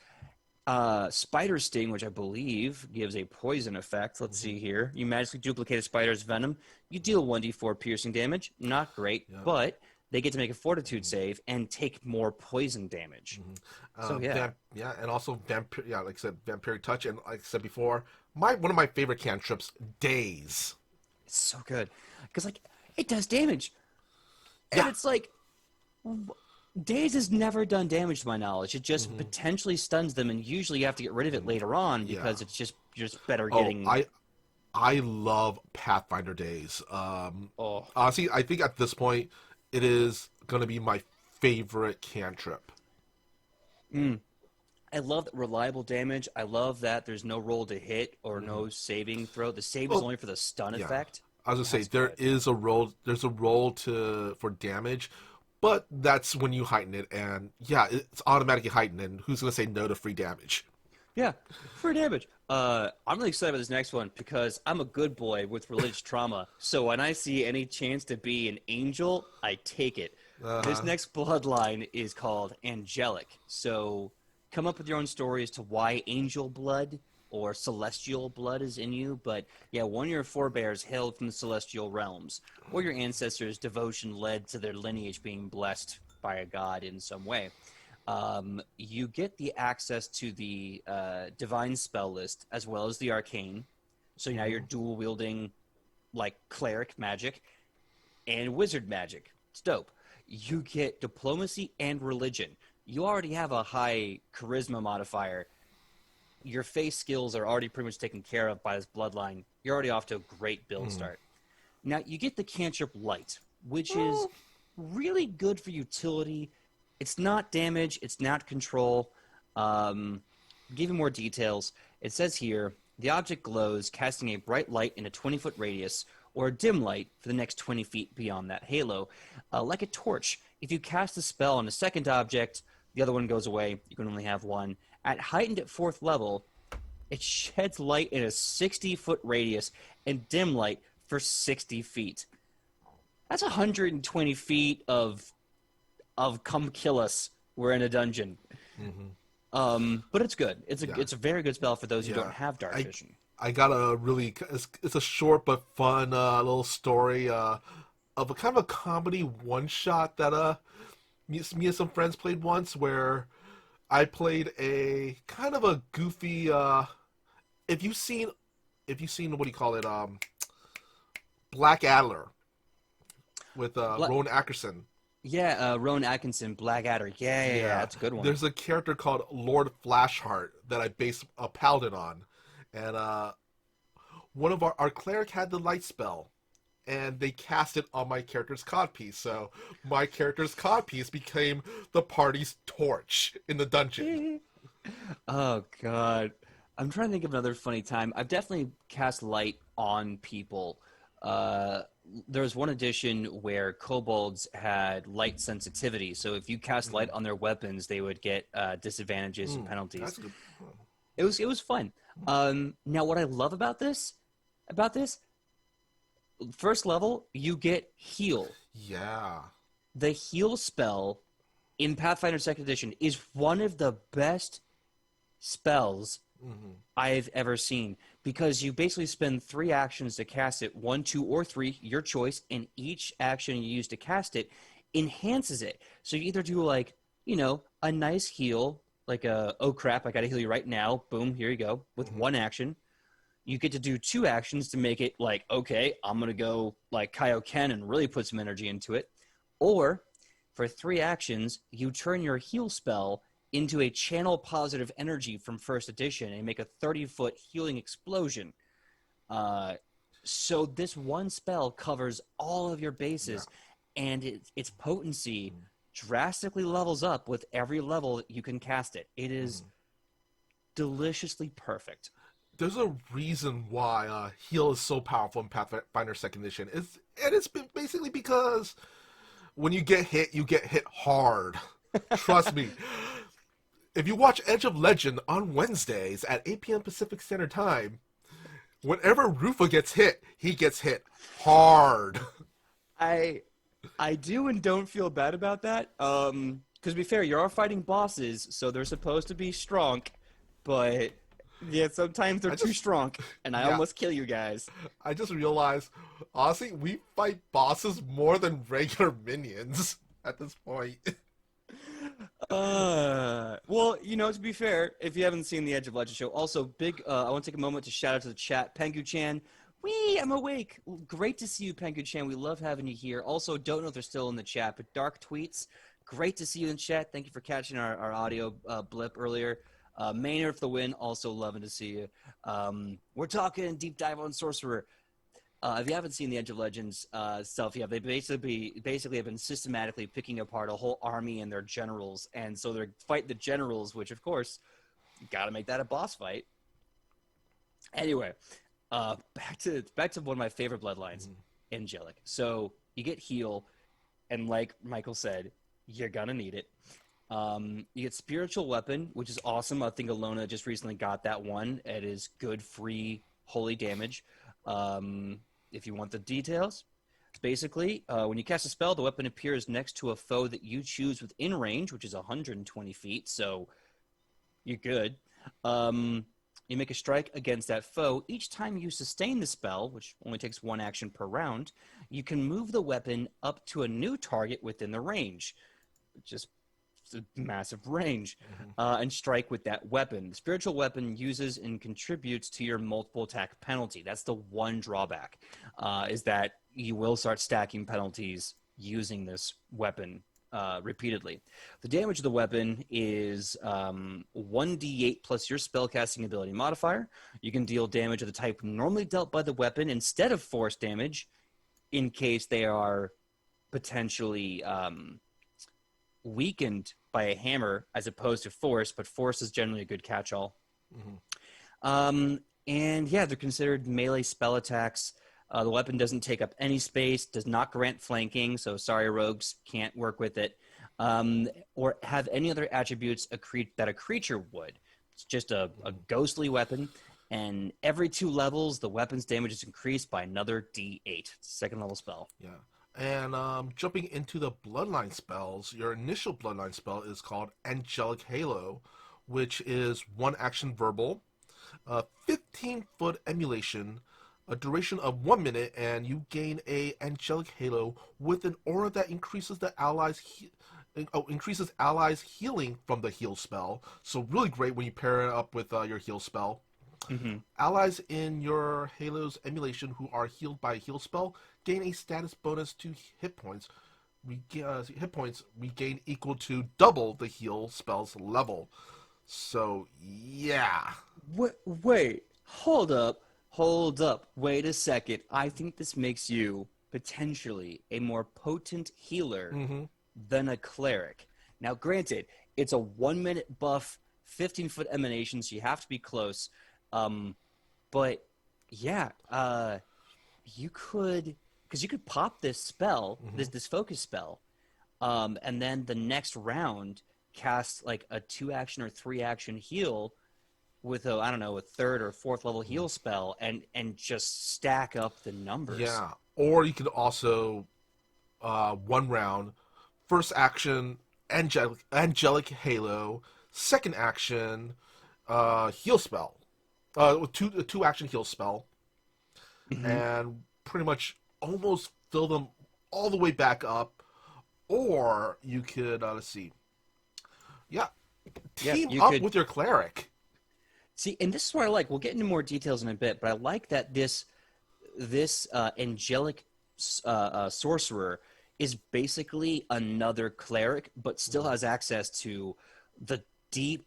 S1: Spider Sting, which I believe gives a poison effect. Let's see here. You magically duplicate a spider's venom. You deal 1d4 piercing damage. Not great, but they get to make a fortitude save and take more poison damage. So yeah.
S2: And also like I said, Vampiric Touch, and like I said before, one of my favorite cantrips, Daze.
S1: It's so good because like it does damage, and it's like, Daze has never done damage to my knowledge. It just potentially stuns them, and usually you have to get rid of it later on because it's just better
S2: Oh,
S1: getting.
S2: I love Pathfinder Days.
S1: Oh,
S2: Honestly, I think at this point it is going to be my favorite cantrip.
S1: I love reliable damage. I love that there's no roll to hit or no saving throw. The save is
S2: Well,
S1: only for the stun
S2: yeah.
S1: effect.
S2: I was gonna say
S1: That's
S2: there
S1: good.
S2: is a roll. There's a roll for damage, but that's when you heighten it, and yeah, it's automatically heightened. And who's gonna say no to free damage?
S1: Yeah, free damage. I'm really excited about this next one because I'm a good boy with religious trauma. So when I see any chance to be an angel, I take it. This next bloodline is called Angelic. So come up with your own story as to why angel blood or celestial blood is in you. But yeah, one of your forebears hailed from the celestial realms, or your ancestors' devotion led to their lineage being blessed by a god in some way. You get the access to the divine spell list as well as the arcane. So now you're dual wielding like cleric magic and wizard magic. It's dope. You get diplomacy and religion. You already have a high charisma modifier. Your face skills are already pretty much taken care of by this bloodline. You're already off to a great build start. Now you get the cantrip light, which is really good for utility. It's not damage. It's not control. Give you more details. It says here, the object glows, casting a bright light in a 20-foot radius, or a dim light for the next 20 feet beyond that halo. Like a torch, if you cast a spell on a second object, the other one goes away. You can only have one. At heightened at 4th level, it sheds light in a 60-foot radius and dim light for 60 feet. That's 120 feet of come kill us. We're in a dungeon. But it's good. It's a very good spell for those who don't have dark vision.
S2: I got a really it's a short but fun little story of a kind of a comedy one shot that me and some friends played once where I played a kind of a goofy if you've seen what do you call it Black Adler with Rowan Atkinson.
S1: Yeah, Rowan Atkinson, Blackadder. Yeah, that's a good one.
S2: There's a character called Lord Flashheart that I based a paladin on, and one of our cleric had the light spell, and they cast it on my character's codpiece. So my character's codpiece became the party's torch in the dungeon.
S1: Oh God, I'm trying to think of another funny time. I've definitely cast light on people. There's one edition where kobolds had light sensitivity, so if you cast light on their weapons, they would get disadvantages and penalties.
S2: That's good.
S1: It was fun. Now, what I love about this, first level, you get heal.
S2: Yeah.
S1: The heal spell in Pathfinder 2nd Edition is one of the best spells I've ever seen, because you basically spend 3 actions to cast it, 1, 2, or 3, your choice, and each action you use to cast it enhances it. So you either do like, a nice heal, like oh crap, I gotta heal you right now, boom, here you go, with 1 action. You get to do 2 actions to make it like, okay, I'm gonna go like Kaioken and really put some energy into it. Or for 3 actions, you turn your heal spell into a channel positive energy from 1st edition and make a 30-foot healing explosion. So this one spell covers all of your bases, and its potency drastically levels up with every level that you can cast it. It is deliciously perfect.
S2: There's a reason why heal is so powerful in Pathfinder 2nd Edition. It's been basically because when you get hit hard. Trust me. If you watch Edge of Legend on Wednesdays at 8 p.m. Pacific Standard Time, whenever Rufa gets hit, he gets hit hard.
S1: I do and don't feel bad about that. Because to be fair, you are fighting bosses, so they're supposed to be strong, but yeah, sometimes they're too strong, and I almost kill you guys.
S2: I just realized, honestly, we fight bosses more than regular minions at this point.
S1: Well, to be fair, if you haven't seen the Edge of Legend show, also I want to take a moment to shout out to the chat. Pengu-chan, I'm awake. Great to see you, Pengu-chan. We love having you here. Also, don't know if they're still in the chat, but Dark Tweets, great to see you in chat. Thank you for catching our audio blip earlier. Maynard for the win. Also loving to see you. We're talking deep dive on Sorcerer. If you haven't seen the Edge of Legends stuff yet, they basically have been systematically picking apart a whole army and their generals, and so they're fighting the generals, which of course, you got to make that a boss fight. Anyway, back to one of my favorite bloodlines, Angelic. So you get heal, and like Michael said, you're gonna need it. You get Spiritual Weapon, which is awesome. I think Alona just recently got that one. It is good, free, holy damage. If you want the details, basically, when you cast a spell, the weapon appears next to a foe that you choose within range, which is 120 feet, so you're good. You make a strike against that foe. Each time you sustain the spell, which only takes 1 action per round, you can move the weapon up to a new target within the range, which is a massive range, and strike with that weapon. The spiritual weapon uses and contributes to your multiple attack penalty. That's the one drawback, is that you will start stacking penalties using this weapon repeatedly. The damage of the weapon is 1d8 plus your spellcasting ability modifier. You can deal damage of the type normally dealt by the weapon instead of force damage in case they are potentially weakened by a hammer as opposed to force, but force is generally a good catch-all. And yeah, they're considered melee spell attacks. The weapon doesn't take up any space, does not grant flanking, so sorry rogues can't work with it, or have any other attributes that a creature would. It's just a ghostly weapon, and every 2 levels, the weapon's damage is increased by another d8. It's a second level spell.
S2: Yeah. And jumping into the Bloodline Spells, your initial Bloodline Spell is called Angelic Halo, which is 1 action verbal, 15-foot emulation, a duration of 1 minute, and you gain a Angelic Halo with an aura that increases allies healing from the heal spell. So really great when you pair it up with your heal spell. Allies in your Halo's emulation who are healed by a heal spell gain a status bonus to hit points. Hit points regain equal to double the heal spell's level. So yeah.
S1: Wait, hold up. Wait a second. I think this makes you potentially a more potent healer than a cleric. Now, granted, it's a 1-minute buff, 15-foot emanation, so you have to be close. But yeah, you could pop this spell, this focus spell, and then the next round cast like a 2-action or 3-action heal with a 3rd or 4th level heal spell, and just stack up the numbers.
S2: Yeah, or you could also 1 round, first action Angelic Halo, second action heal spell. With 2-action heal spell, and pretty much almost fill them all the way back up. Or you could, team up with your cleric.
S1: See, and this is what I like. We'll get into more details in a bit, but I like that this angelic sorcerer is basically another cleric, but still has access to the deep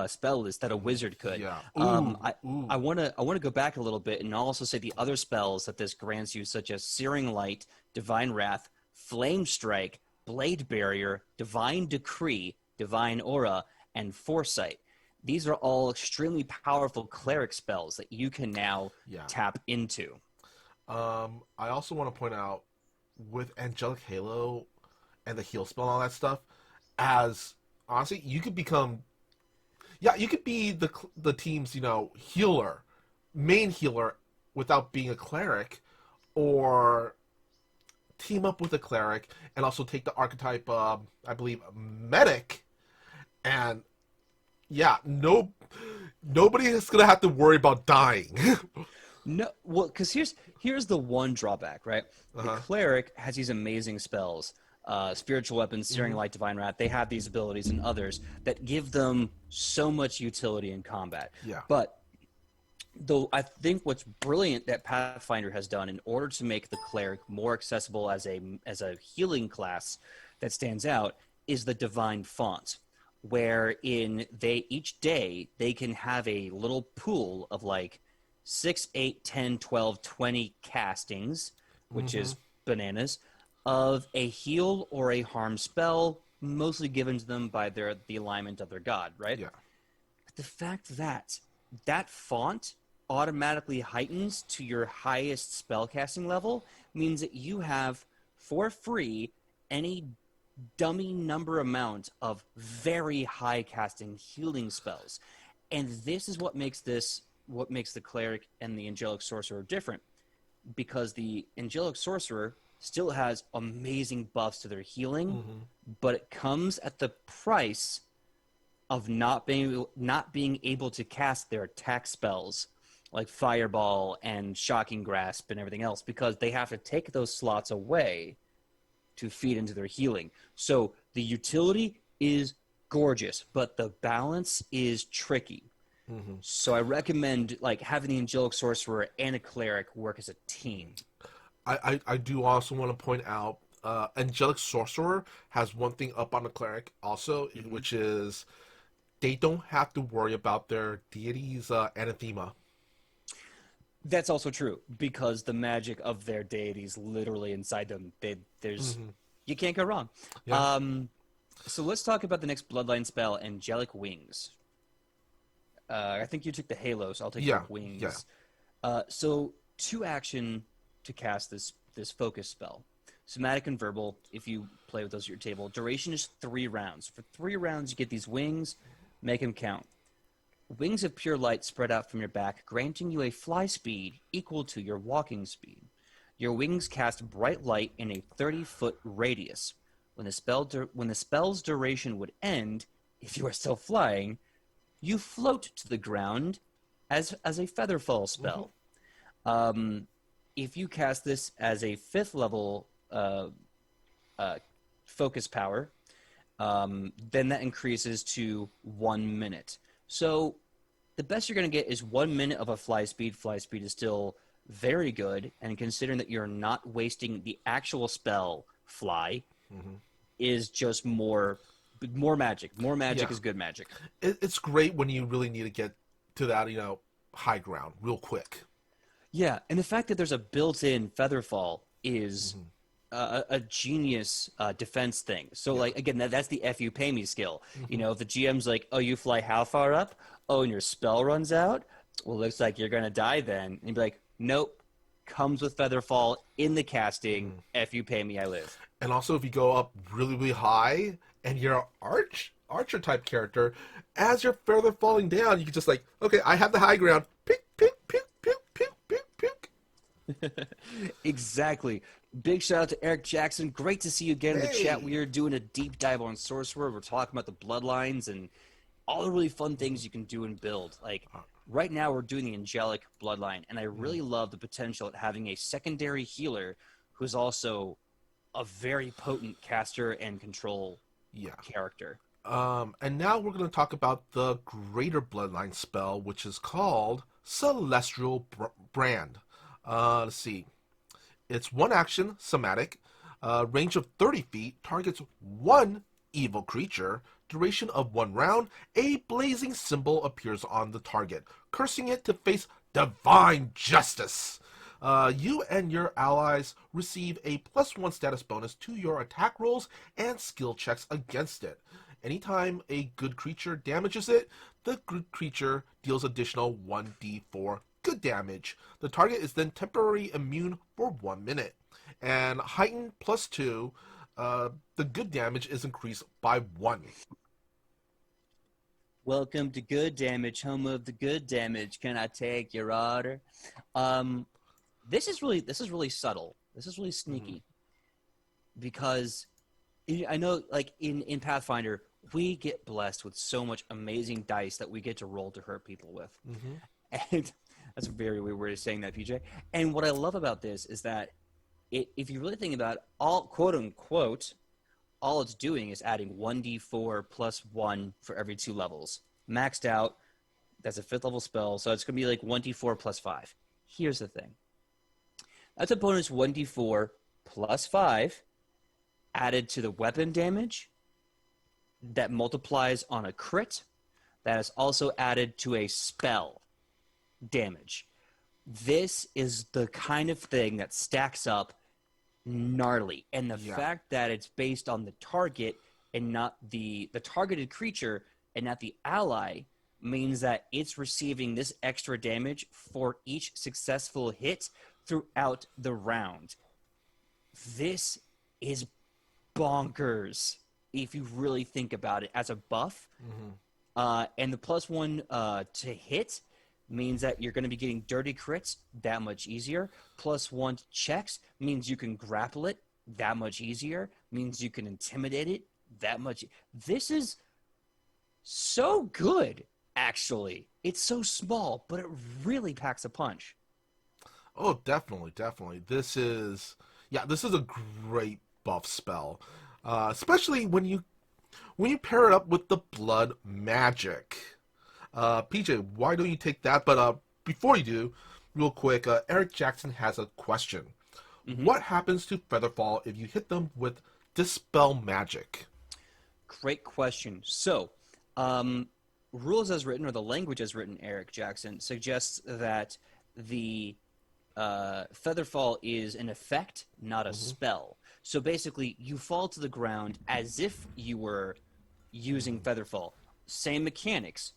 S1: spell list that a wizard could.
S2: Yeah.
S1: I want to go back a little bit and also say the other spells that this grants you, such as Searing Light, Divine Wrath, Flame Strike, Blade Barrier, Divine Decree, Divine Aura, and Foresight. These are all extremely powerful cleric spells that you can now tap into.
S2: I also want to point out, with Angelic Halo and the heal spell and all that stuff, as honestly, you could become, you could be the team's, healer, main healer, without being a cleric, or team up with a cleric and also take the archetype, I believe, medic, and nobody is gonna have to worry about dying.
S1: No, well, because here's the one drawback, right? The cleric has these amazing spells, spiritual weapons, Searing Light, Divine Wrath. They have these abilities and others that give them so much utility in combat.
S2: Yeah.
S1: But though I think what's brilliant that Pathfinder has done in order to make the cleric more accessible as a healing class that stands out is the Divine Font, wherein each day they can have a little pool of like 6, 8, 10, 12, 20 castings, which is bananas, of a heal or a harm spell, mostly given to them by the alignment of their god, right?
S2: Yeah.
S1: But the fact that that font automatically heightens to your highest spellcasting level means that you have, for free, any dummy number amount of very high casting healing spells. And this is what makes the cleric and the angelic sorcerer different, because the angelic sorcerer still has amazing buffs to their healing, but it comes at the price of not being able to cast their attack spells like Fireball and Shocking Grasp and everything else, because they have to take those slots away to feed into their healing. So the utility is gorgeous, but the balance is tricky. So I recommend like having the angelic sorcerer and a cleric work as a team.
S2: I do also want to point out, Angelic Sorcerer has one thing up on the cleric also, which is they don't have to worry about their deity's anathema.
S1: That's also true, because the magic of their deities literally inside them. You can't go wrong.
S2: Yeah.
S1: So let's talk about the next Bloodline spell, Angelic Wings. I think you took the Halo, so I'll take the Wings.
S2: Yeah.
S1: So 2 action to cast this focus spell. Somatic and verbal, if you play with those at your table. Duration is 3 rounds. For 3 rounds, you get these wings. Make them count. Wings of pure light spread out from your back, granting you a fly speed equal to your walking speed. Your wings cast bright light in a 30-foot radius. When the spell's duration would end, if you are still flying, you float to the ground as a featherfall spell. If you cast this as a 5th level focus power, then that increases to 1 minute. So the best you're going to get is 1 minute of a fly speed. Fly speed is still very good, and considering that you're not wasting the actual spell fly, is just more magic. More magic is good magic.
S2: It's great when you really need to get to that, high ground real quick.
S1: Yeah, and the fact that there's a built-in featherfall is a genius defense thing. So, like, again, that's the F you pay me skill. If the GM's like, oh, you fly how far up? Oh, and your spell runs out? Well, looks like you're going to die then. And you'd be like, nope, comes with featherfall in the casting. F you pay me, I live.
S2: And also, if you go up really, really high and you're an archer type character, as you're further falling down, you can just like, okay, I have the high ground. Pick, pick, pick, pick, pick, pick, pick.
S1: Exactly. Big shout out to Eric Jackson. Great to see you again in the chat. We are doing a deep dive on Sorcerer. We're talking about the bloodlines and all the really fun things you can do and build. Like, right now we're doing the Angelic Bloodline, and I really love the potential at having a secondary healer who's also a very potent caster and control character.
S2: And now we're going to talk about the greater Bloodline spell, which is called Celestial Brand. Let's see. It's 1 action, somatic, range of 30 feet, targets 1 evil creature, duration of 1 round. A blazing symbol appears on the target, cursing it to face divine justice. You and your allies receive a +1 status bonus to your attack rolls and skill checks against it. Anytime a good creature damages it, the good creature deals additional 1d4 good damage. The target is then temporarily immune for 1 minute. And heightened +2, the good damage is increased by 1.
S1: Welcome to good damage, home of the good damage. Can I take your order? This is really subtle. This is really sneaky. Because I know, like, in Pathfinder, we get blessed with so much amazing dice that we get to roll to hurt people with. And that's a very weird way of saying that, PJ. And what I love about this is that if you really think about all, quote unquote, all it's doing is adding 1d4 + 1 for every 2 levels. Maxed out, that's a 5th level spell, so it's going to be like 1d4 + 5. Here's the thing. That's a bonus 1d4 + 5 added to the weapon damage that multiplies on a crit. That is also added to a spell damage. This is the kind of thing that stacks up gnarly. And the fact that it's based on the target and not the targeted creature and not the ally means that it's receiving this extra damage for each successful hit throughout the round. This is bonkers if you really think about it as a buff. And the +1 to hit means that you're going to be getting dirty crits that much easier. +1 checks means you can grapple it that much easier, means you can intimidate it that much. This is so good, actually. It's so small, but it really packs a punch.
S2: Oh, definitely, definitely. This is a great buff spell, especially when you pair it up with the Blood Magic. PJ, why don't you take that? But before you do, real quick, Eric Jackson has a question. What happens to Featherfall if you hit them with Dispel Magic?
S1: Great question. So, rules as written, or the language as written, Eric Jackson, suggests that the Featherfall is an effect, not a spell. So basically, you fall to the ground as if you were using Featherfall. Same mechanics.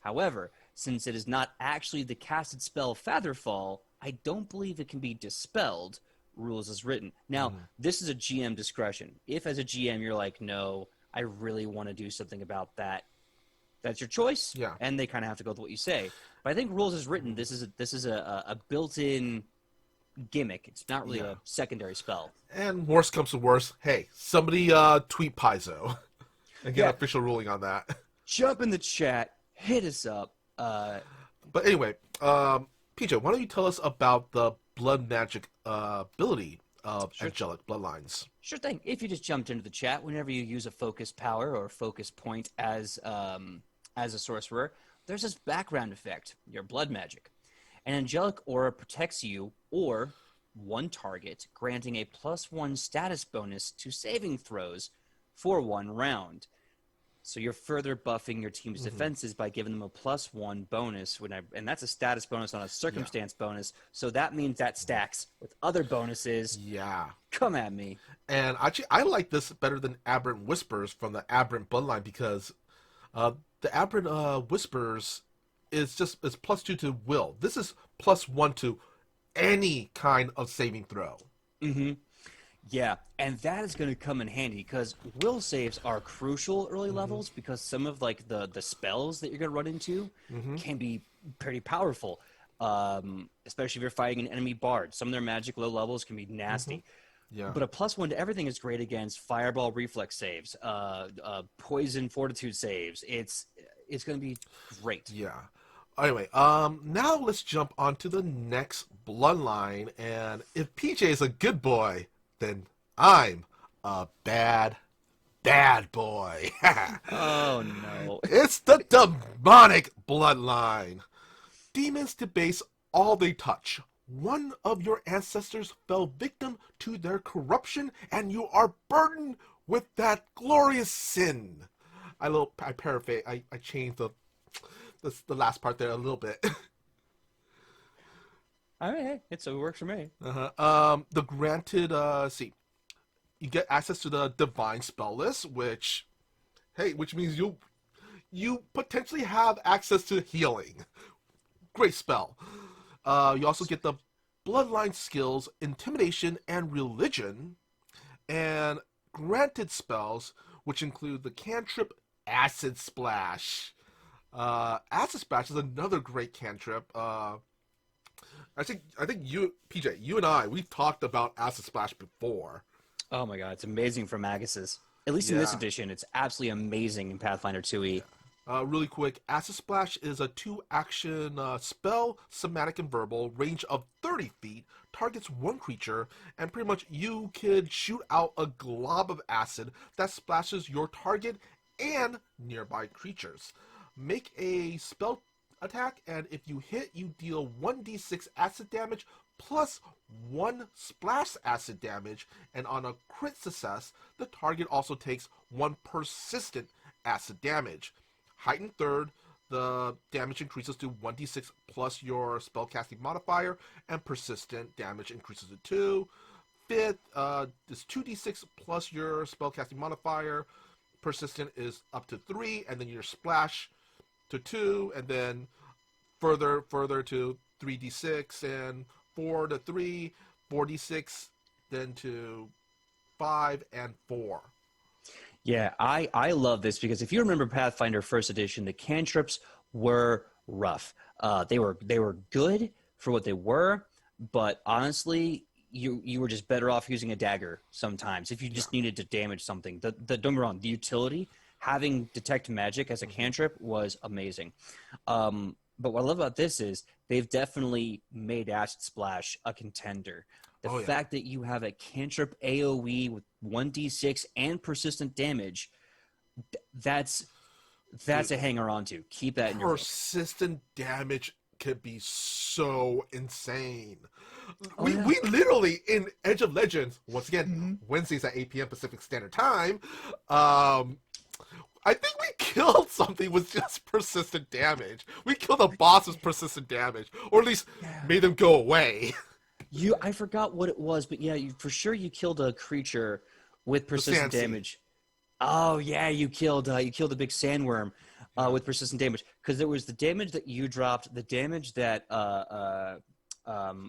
S1: However, since it is not actually the casted spell Featherfall, I don't believe it can be dispelled, rules as written. Now, this is a GM discretion. If as a GM you're like, no, I really want to do something about that, that's your choice.
S2: Yeah.
S1: And they kind of have to go with what you say. But I think rules as written, this is a built-in gimmick. It's not really a secondary spell.
S2: And worst comes to worst, hey, somebody tweet Paizo and get an official ruling on that.
S1: Jump in the chat, hit us up.
S2: But anyway, PJ, why don't you tell us about the Blood Magic ability of Angelic Bloodlines?
S1: Sure thing. If you just jumped into the chat, whenever you use a focus power or a focus point as a sorcerer, there's this background effect, your Blood Magic. An angelic aura protects you or one target, granting a +1 status bonus to saving throws for 1 round. So you're further buffing your team's defenses by giving them a +1 bonus, and that's a status bonus on a circumstance bonus. So that means that stacks with other bonuses.
S2: Yeah.
S1: Come at me.
S2: And actually, I like this better than Aberrant Whispers from the Aberrant Bloodline because the Aberrant Whispers is +2 to will. This is +1 to any kind of saving throw.
S1: Yeah, and that is going to come in handy because will saves are crucial early levels because some of like the spells that you're going to run into can be pretty powerful, especially if you're fighting an enemy bard. Some of their magic low levels can be nasty.
S2: Yeah.
S1: But a +1 to everything is great against fireball reflex saves, poison fortitude saves. It's going to be great.
S2: Yeah. Anyway, now let's jump on to the next bloodline. And if PJ is a good boy, then I'm a bad boy.
S1: Oh, no.
S2: It's the demonic bloodline. Demons debase all they touch. One of your ancestors fell victim to their corruption, and you are burdened with that glorious sin. I paraphrase. I changed the last part there a little bit.
S1: All right, it works for me.
S2: The granted, you get access to the divine spell list, which means you potentially have access to healing. Great spell. You also get the bloodline skills, intimidation, and religion, and granted spells, which include the cantrip Acid Splash. Acid Splash is another great cantrip. I think you, PJ, you and I, we've talked about Acid Splash before.
S1: Oh my god, it's amazing for Maguses. At least in this edition, it's absolutely amazing in Pathfinder 2e.
S2: Really quick, Acid Splash is a 2-action spell, somatic and verbal, range of 30 feet, targets one creature, and pretty much you could shoot out a glob of acid that splashes your target and nearby creatures. Make a spell attack, and if you hit, you deal 1d6 acid damage plus 1 splash acid damage, and on a crit success, the target also takes 1 persistent acid damage. Heightened third, the damage increases to 1d6 plus your spellcasting modifier, and persistent damage increases to 2. Fifth is 2d6 plus your spellcasting modifier. Persistent is up to 3, and then your splash to 2, and then further to 3d6, and 4 to 3, 4d6, then to 5 and 4.
S1: Yeah, I love this because if you remember Pathfinder First Edition, the cantrips were rough. They were good for what they were, but honestly, you were just better off using a dagger sometimes if you just needed to damage something. Don't get me wrong, the utility, having Detect Magic as a cantrip was amazing. But what I love about this is they've definitely made Acid Splash a contender. The fact that you have a cantrip AoE with 1d6 and persistent damage, that's a hanger on to. Keep that in your book.
S2: Persistent damage can be so insane. We literally, in Edge of Legends, once again, Wednesdays at 8 p.m. Pacific Standard Time, I think we killed something with just persistent damage. We killed a boss with persistent damage, or at least made them go away.
S1: I forgot what it was, but yeah, for sure you killed a creature with persistent damage. Oh yeah, you killed a big sandworm with persistent damage, because there was the damage that you dropped, the damage that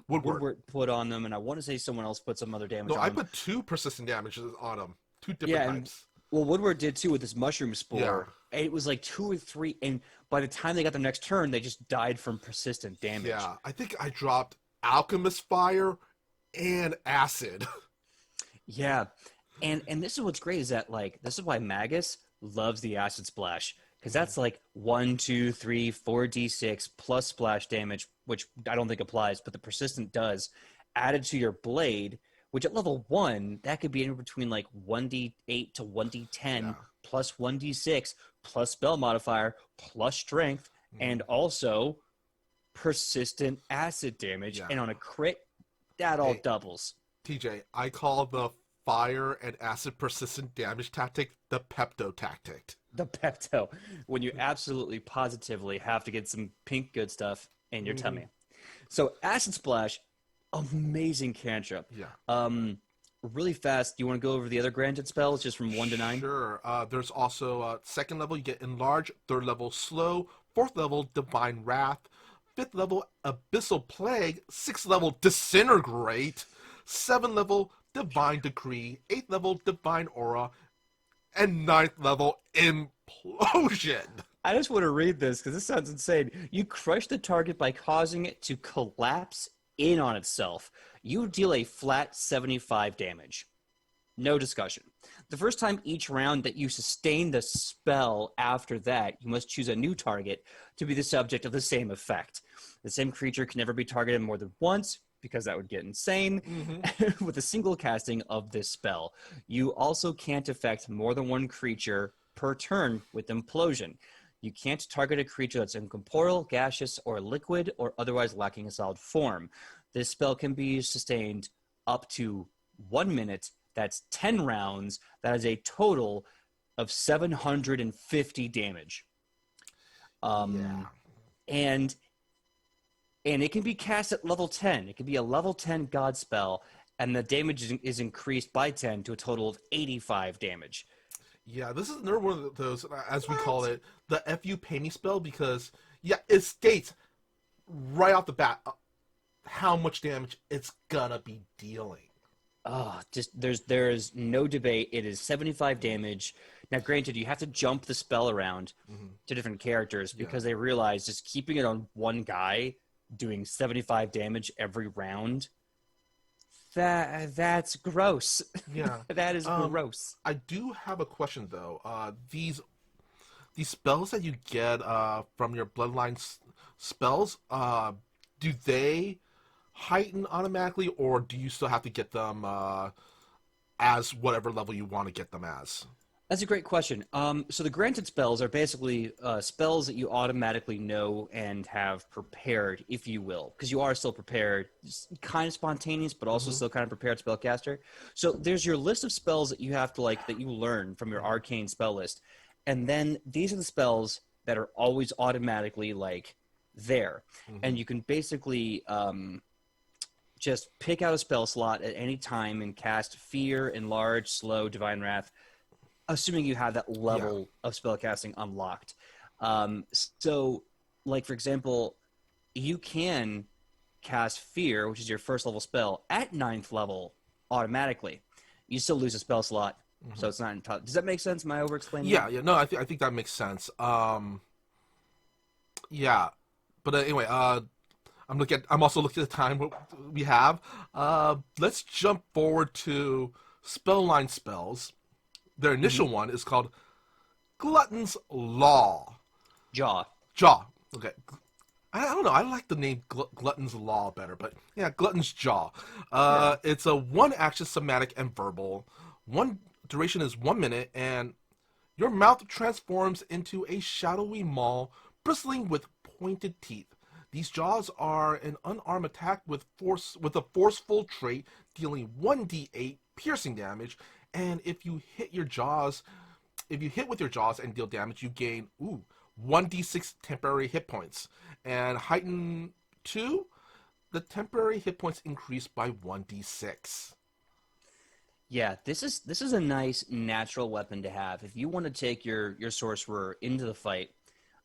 S1: Woodward put on them, and I want to say someone else put some other damage on them.
S2: No, I put 2 persistent damages on them, 2 different types.
S1: Well, Woodward did too with his mushroom spore. Yeah. It was like 2 or 3, and by the time they got their next turn, they just died from persistent damage.
S2: Yeah, I think I dropped Alchemist Fire and Acid.
S1: Yeah, and this is what's great is that, like, this is why Magus loves the Acid Splash, because that's like 1, 2, 3, 4d6 plus splash damage, which I don't think applies, but the persistent does, added to your blade. Which at level 1, that could be anywhere between like 1d8 to 1d10 plus 1d6 plus spell modifier plus strength, and also persistent acid damage. And on a crit, that all doubles.
S2: TJ, I call the fire and acid persistent damage tactic the Pepto tactic.
S1: The Pepto. When you absolutely positively have to get some pink good stuff in your tummy. So Acid Splash, amazing cantrip.
S2: Yeah.
S1: Really fast, do you want to go over the other granted spells just from 1 to 9?
S2: Sure. There's also 2nd level, you get Enlarge, 3rd level, Slow, 4th level, Divine Wrath, 5th level, Abyssal Plague, 6th level, Disintegrate, 7th level, Divine Decree, 8th level, Divine Aura, and 9th level, Implosion.
S1: I just want to read this because this sounds insane. You crush the target by causing it to collapse in on itself. You deal a flat 75 damage. No discussion. The first time each round that you sustain the spell after that, you must choose a new target to be the subject of the same effect. The same creature can never be targeted more than once, because that would get insane, with a single casting of this spell. You also can't affect more than one creature per turn with Implosion. You can't target a creature that's incorporeal, gaseous, or liquid, or otherwise lacking a solid form. This spell can be sustained up to 1 minute. That's 10 rounds. That is a total of 750 damage. And it can be cast at level 10. It can be a level 10 god spell, and the damage is increased by 10 to a total of 85 damage.
S2: Yeah, this is another one of those, as we call it, the FU Pay Me spell, because, it states right off the bat how much damage it's gonna be dealing.
S1: There is no debate. It is 75 damage. Now, granted, you have to jump the spell around to different characters because they realize just keeping it on one guy doing 75 damage every round, that's gross.
S2: Yeah.
S1: That is gross.
S2: I do have a question, though. These spells that you get from your Bloodline spells, do they heighten automatically, or do you still have to get them as whatever level you want to get them as?
S1: That's a great question. So the granted spells are basically spells that you automatically know and have prepared, if you will, because you are still prepared, kind of spontaneous, but also still kind of prepared spellcaster. So there's your list of spells that you have to that you learn from your arcane spell list, and then these are the spells that are always automatically there, and you can basically just pick out a spell slot at any time and cast Fear, Enlarge, Slow, Divine Wrath, assuming you have that level of spellcasting unlocked. So, for example, you can cast Fear, which is your first level spell, at 9th level automatically. You still lose a spell slot, so it's not entirely... Does that make sense? Am I over-explaining?
S2: Yeah, no, I think that makes sense. Yeah, but anyway, I'm also looking at the time we have. Let's jump forward to Bloodline Spells. Their initial one is called Glutton's Law.
S1: Jaw.
S2: Okay. I don't know. I like the name Glutton's Law better, but yeah, Glutton's Jaw. It's a 1-action somatic and verbal. One duration is 1 minute, and your mouth transforms into a shadowy maw bristling with pointed teeth. These jaws are an unarmed attack with a forceful trait, dealing 1d8 piercing damage. And if you hit with your jaws and deal damage, you gain 1d6 temporary hit points. And heighten 2, the temporary hit points increase by 1d6.
S1: Yeah, this is a nice natural weapon to have. If you want to take your sorcerer into the fight,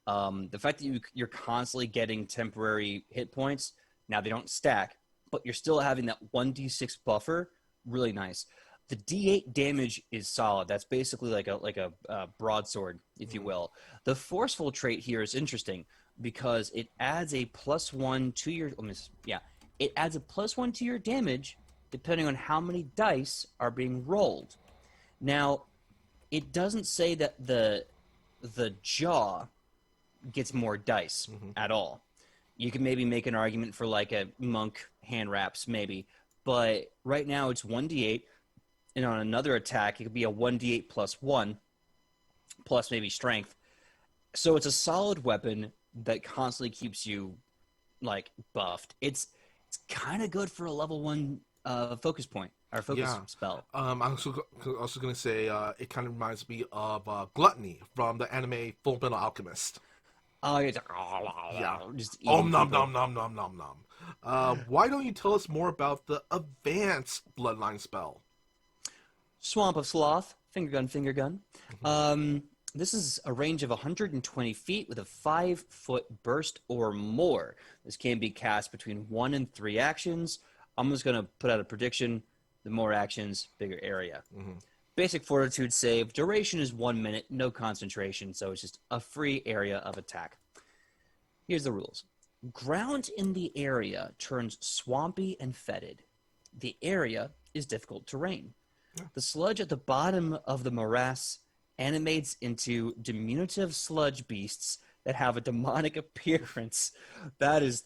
S1: the fact that you're constantly getting temporary hit points, now they don't stack, but you're still having that 1d6 buffer, really nice. The D8 damage is solid. That's basically like a broadsword, if you will. The forceful trait here is interesting because it adds a +1 to your it adds a +1 to your damage depending on how many dice are being rolled. Now, it doesn't say that the jaw gets more dice at all. You can maybe make an argument for a monk hand wraps maybe, but right now it's 1d8. And on another attack, it could be a 1d8 +1, plus maybe strength. So it's a solid weapon that constantly keeps you, buffed. It's kind of good for a level 1 focus point, or focus spell.
S2: I'm also going to say it kind of reminds me of Gluttony from the anime Full Metal Alchemist.
S1: Oh, it's just eating
S2: nom
S1: people.
S2: nom nom nom nom. Why don't you tell us more about the advanced Bloodline spell?
S1: Swamp of Sloth, finger gun. This is a range of 120 feet with a 5-foot burst or more. This can be cast between 1 and 3 actions. I'm just going to put out a prediction. The more actions, bigger area. Basic fortitude save. Duration is 1 minute, no concentration, so it's just a free area of attack. Here's the rules. Ground in the area turns swampy and fetid. The area is difficult terrain. The sludge at the bottom of the morass animates into diminutive sludge beasts that have a demonic appearance. That is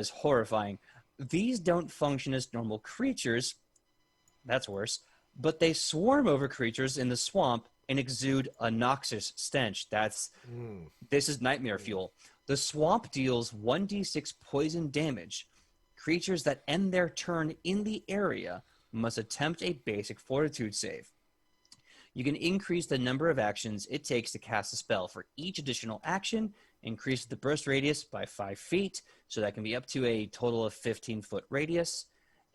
S1: horrifying. These don't function as normal creatures. That's worse. But they swarm over creatures in the swamp and exude a noxious stench. This is nightmare fuel. The swamp deals 1d6 poison damage. Creatures that end their turn in the area must attempt a basic fortitude save. You can increase the number of actions it takes to cast a spell. For each additional action, increase the burst radius by 5 feet, so that can be up to a total of 15-foot radius.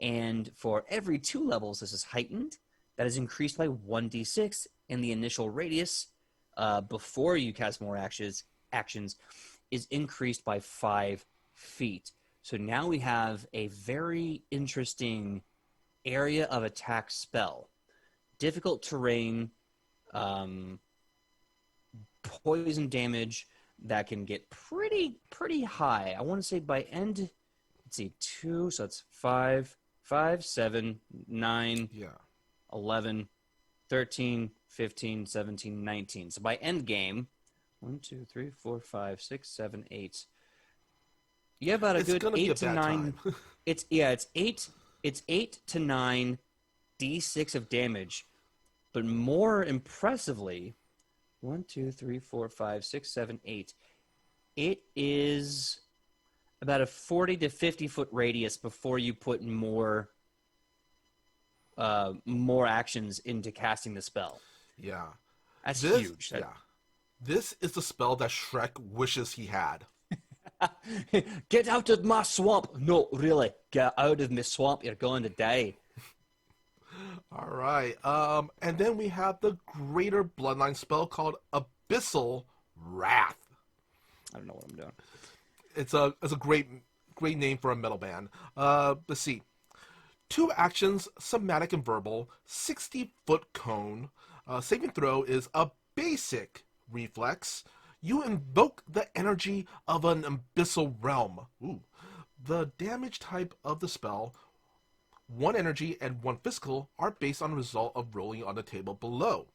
S1: And for every 2 levels, this is heightened. That is increased by 1d6, and the initial radius before you cast more actions is increased by 5 feet. So now we have a very interesting area of attack spell. Difficult terrain, poison damage that can get pretty high. I want to say by end, let's see, 2, so it's 5, 7, 9, 11, 13, 15, 17, 19. So by end game, 1, 2, 3, 4, 5, 6, 7, 8. You have about a good 8 to 9. It's 8 to 9 d6 of damage But more impressively, 1, 2, 3, 4, 5, 6, 7, 8. It is about a 40 to 50-foot radius before you put more actions into casting the spell.
S2: Yeah.
S1: That's
S2: This,
S1: huge.
S2: yeah. This is the spell that Shrek wishes he had.
S1: Get out of my swamp. No, really. Get out of my swamp. You're going to die.
S2: All right. And then we have the greater bloodline spell called Abyssal Wrath.
S1: I don't know what I'm doing.
S2: It's a great name for a metal band. Let's see. 2 actions, somatic and verbal, 60-foot cone. Saving throw is a basic reflex. You invoke the energy of an abyssal realm. Ooh. The damage type of the spell, 1 energy and 1 physical, are based on the result of rolling on the table below.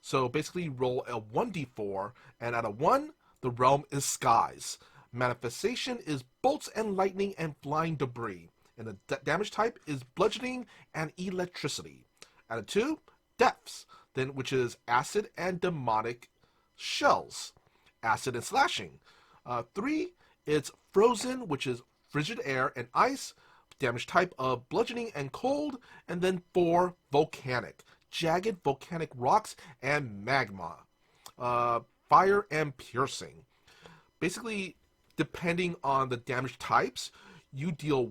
S2: So basically roll a 1d4, and at a 1, the realm is skies. Manifestation is bolts and lightning and flying debris. And the damage type is bludgeoning and electricity. At a 2, deaths, then which is acid and demonic shells. Acid and slashing. 3, it's frozen, which is frigid air and ice. Damage type of bludgeoning and cold. And then 4, volcanic. Jagged volcanic rocks and magma. Fire and piercing. Basically, depending on the damage types, you deal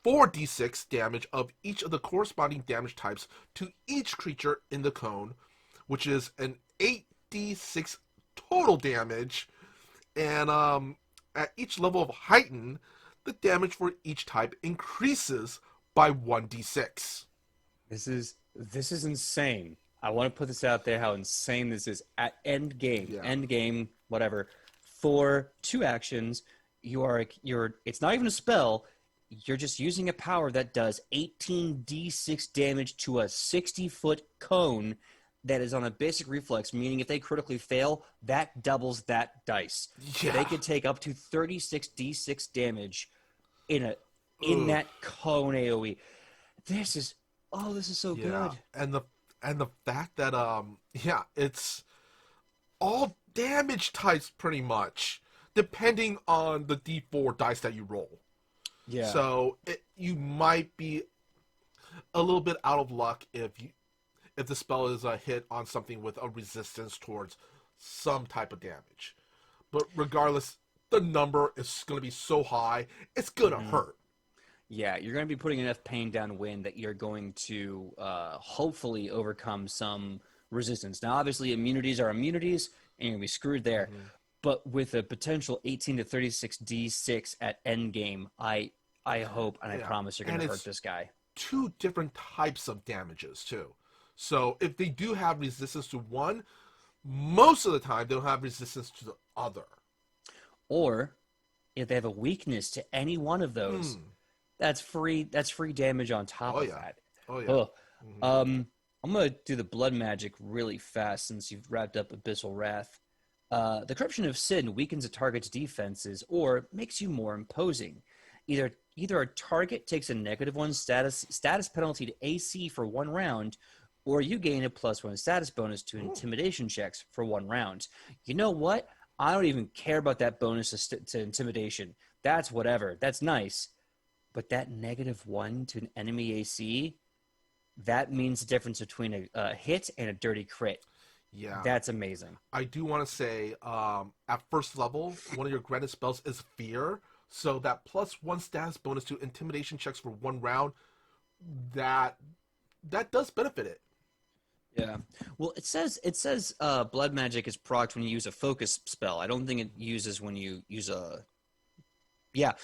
S2: 4d6 damage of each of the corresponding damage types to each creature in the cone, which is an 8d6 total damage. And at each level of heighten, the damage for each type increases by 1d6.
S1: This is insane. I want to put this out there how insane this is. At end game, whatever. For 2 actions, it's not even a spell. You're just using a power that does 18d6 damage to a 60-foot cone that is on a basic reflex, meaning if they critically fail, that doubles that dice.
S2: Yeah.
S1: They could take up to 36d6 damage in that cone AoE. This is so good.
S2: And the fact that it's all damage types pretty much, depending on the d4 dice that you roll.
S1: Yeah.
S2: So you might be a little bit out of luck if the spell is a hit on something with a resistance towards some type of damage. But regardless, the number is going to be so high, it's going to hurt.
S1: Yeah, you're going to be putting enough pain downwind that you're going to hopefully overcome some resistance. Now, obviously, immunities are immunities, and you're going to be screwed there. Mm-hmm. But with a potential 18 to 36 D6 at endgame, I hope and I promise you're going to hurt this guy.
S2: 2 different types of damages, too. So if they do have resistance to one, most of the time they'll have resistance to the other.
S1: Or if they have a weakness to any one of those, that's free damage on top of that.
S2: Oh, yeah.
S1: Mm-hmm. I'm going to do the blood magic really fast since you've wrapped up Abyssal Wrath. The Corruption of Sin weakens a target's defenses or makes you more imposing. Either a target takes a -1 status penalty to AC for 1 round, or you gain a +1 status bonus to intimidation checks for 1 round. You know what? I don't even care about that bonus to intimidation. That's whatever. That's nice. But that -1 to an enemy AC, that means the difference between a hit and a dirty crit.
S2: Yeah.
S1: That's amazing. I
S2: do want to say, at first level, one of your granted spells is Fear. So that +1 status bonus to intimidation checks for 1 round, that does benefit it.
S1: Yeah. Well, it says blood magic is procced when you use a focus spell. I don't think it uses when you use a... Yeah.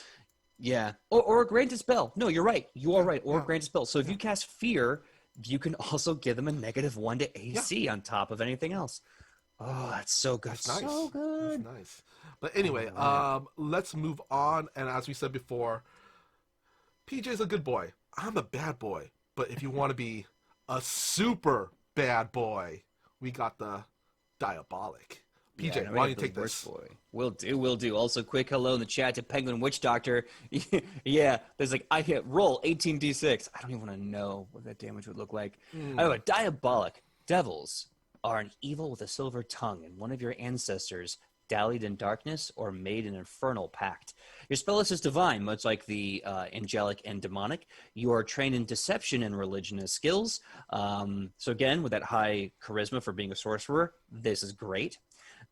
S1: Or a granted spell. No, you're right. You are right. Or a granted spell. So if you cast Fear, you can also give them a -1 to AC on top of anything else. Oh, that's so good.
S2: That's nice.
S1: So good.
S2: That's nice. But anyway, let's move on. And as we said before, PJ's a good boy. I'm a bad boy. But if you want to be a super bad boy, we got the Diabolic.
S1: Yeah,
S2: PJ,
S1: no, we
S2: why don't
S1: have
S2: you
S1: the
S2: take
S1: worst
S2: this?
S1: boy. Will do, will do. Also, quick hello in the chat to Penguin Witch Doctor. Yeah, there's like, I hit roll 18d6. I don't even want to know what that damage would look like. I have a Diabolic. Devils are an evil with a silver tongue, and one of your ancestors dallied in darkness or made an infernal pact. Your spell list is divine, much like the angelic and demonic. You are trained in deception and religion as skills. So again, with that high charisma for being a sorcerer, this is great.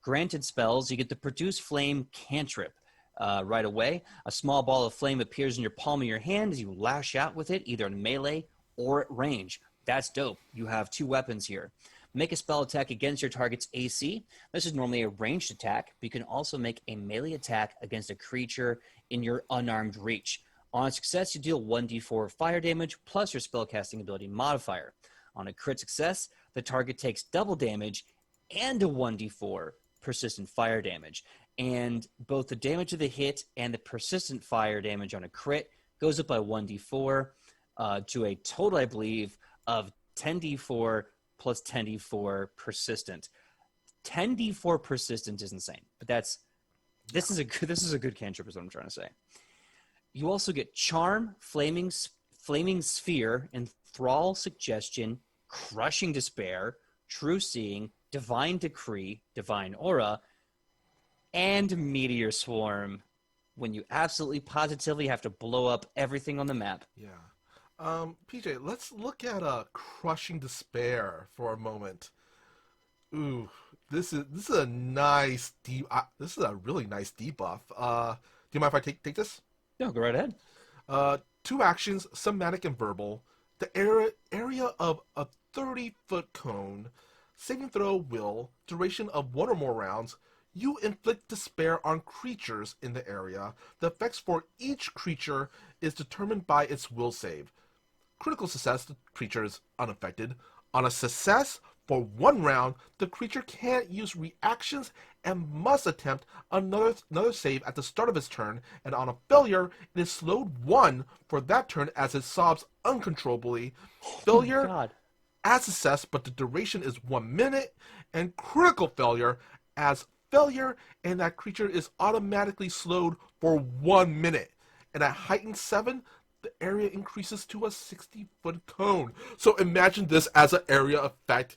S1: Granted spells, you get the Produce Flame cantrip. Right away, a small ball of flame appears in your palm of your hand as you lash out with it, either in melee or at range. That's dope. You have 2 weapons here. Make a spell attack against your target's AC. This is normally a ranged attack, but you can also make a melee attack against a creature in your unarmed reach. On success, you deal 1d4 fire damage plus your spellcasting ability modifier. On a crit success, the target takes double damage and a 1d4 persistent fire damage. And both the damage of the hit and the persistent fire damage on a crit goes up by 1d4 to a total, I believe, of 10d4 plus 10d4 persistent. 10d4 persistent is insane, but this is a good cantrip is what I'm trying to say. You also get Charm, Flaming Sphere, Enthrall, Suggestion, Crushing Despair, True Seeing, Divine Decree, Divine Aura, and Meteor Swarm when you absolutely positively have to blow up everything on the map.
S2: Yeah. PJ, let's look at Crushing Despair for a moment. Ooh, this is a nice this is a really nice debuff. Do you mind if I take this?
S1: No, go right ahead.
S2: 2 actions, somatic and verbal. The area of a 30-foot cone. Saving throw will. Duration of 1 or more rounds. You inflict despair on creatures in the area. The effects for each creature is determined by its will save. Critical success, the creature is unaffected. On a success, for 1 round, the creature can't use reactions and must attempt another save at the start of its turn, and on a failure, it is slowed 1 for that turn as it sobs uncontrollably. Failure,
S1: God.
S2: as success, but the duration is 1 minute, and critical failure as failure, and that creature is automatically slowed for 1 minute. And at heightened 7, the area increases to a 60-foot cone. So imagine this as an area effect,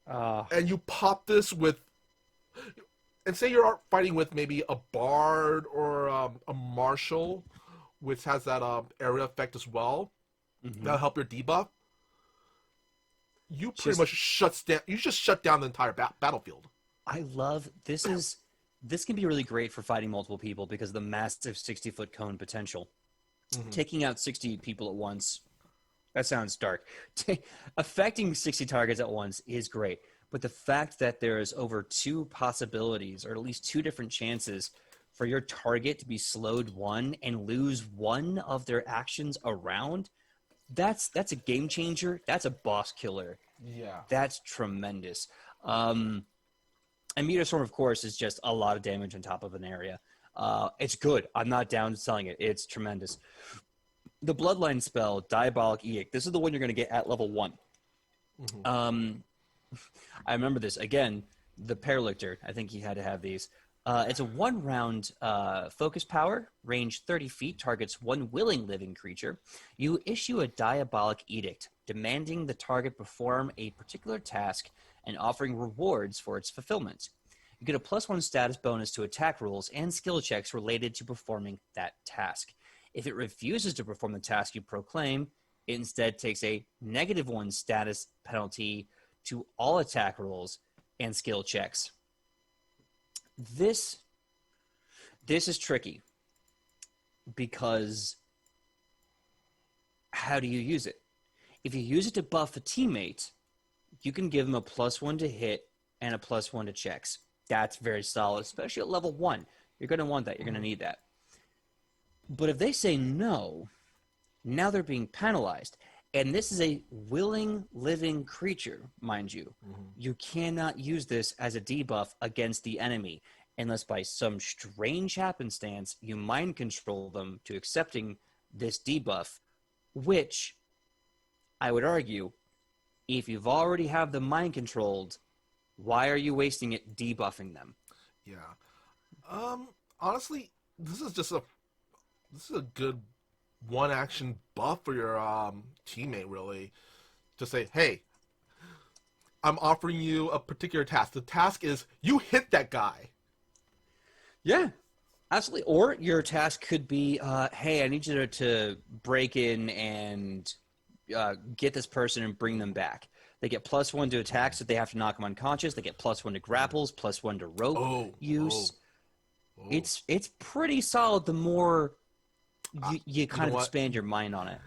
S2: and you pop this with, and say you're fighting with maybe a bard or a marshal, which has that area effect as well. That'll help your debuff. You pretty much shut down the entire battlefield.
S1: I love this. This can be really great for fighting multiple people because of the massive 60-foot cone potential. Taking out 60 people at once, that sounds dark. Affecting 60 targets at once is great, but the fact that there is over 2 possibilities, or at least 2 different chances, for your target to be slowed 1 and lose 1 of their actions around, that's a game changer. That's a boss killer.
S2: Yeah.
S1: That's tremendous. And Meteor Swarm, of course, is just a lot of damage on top of an area. It's good. I'm not down selling it. It's tremendous. The Bloodline spell, Diabolic Edict, this is the one you're going to get at level 1. I remember this. Again, the Paralictor, I think he had to have these. It's a 1-round focus power, range 30 feet, targets 1 willing living creature. You issue a Diabolic Edict, demanding the target perform a particular task and offering rewards for its fulfillment. You get a +1 status bonus to attack rolls and skill checks related to performing that task. If it refuses to perform the task you proclaim, it instead takes a -1 status penalty to all attack rolls and skill checks. This is tricky because how do you use it? If you use it to buff a teammate, you can give them a +1 to hit and a +1 to checks. That's very solid, especially at level 1. You're going to want that. You're going to need that. But if they say no, now they're being penalized. And this is a willing, living creature, mind you. You cannot use this as a debuff against the enemy unless by some strange happenstance you mind control them to accepting this debuff, which I would argue, if you've already have them mind controlled, Why are you wasting it debuffing them?
S2: Yeah. Honestly, this is a good one action buff for your teammate. Really, to say, hey, I'm offering you a particular task. The task is you hit that guy.
S1: Yeah, absolutely. Or your task could be, hey, I need you to break in and get this person and bring them back. They get +1 to attacks if they have to knock them unconscious. They get +1 to grapples, +1 to rope use.
S2: Oh.
S1: It's pretty solid. The more you
S2: You know
S1: kind of
S2: what?
S1: expand your mind on it.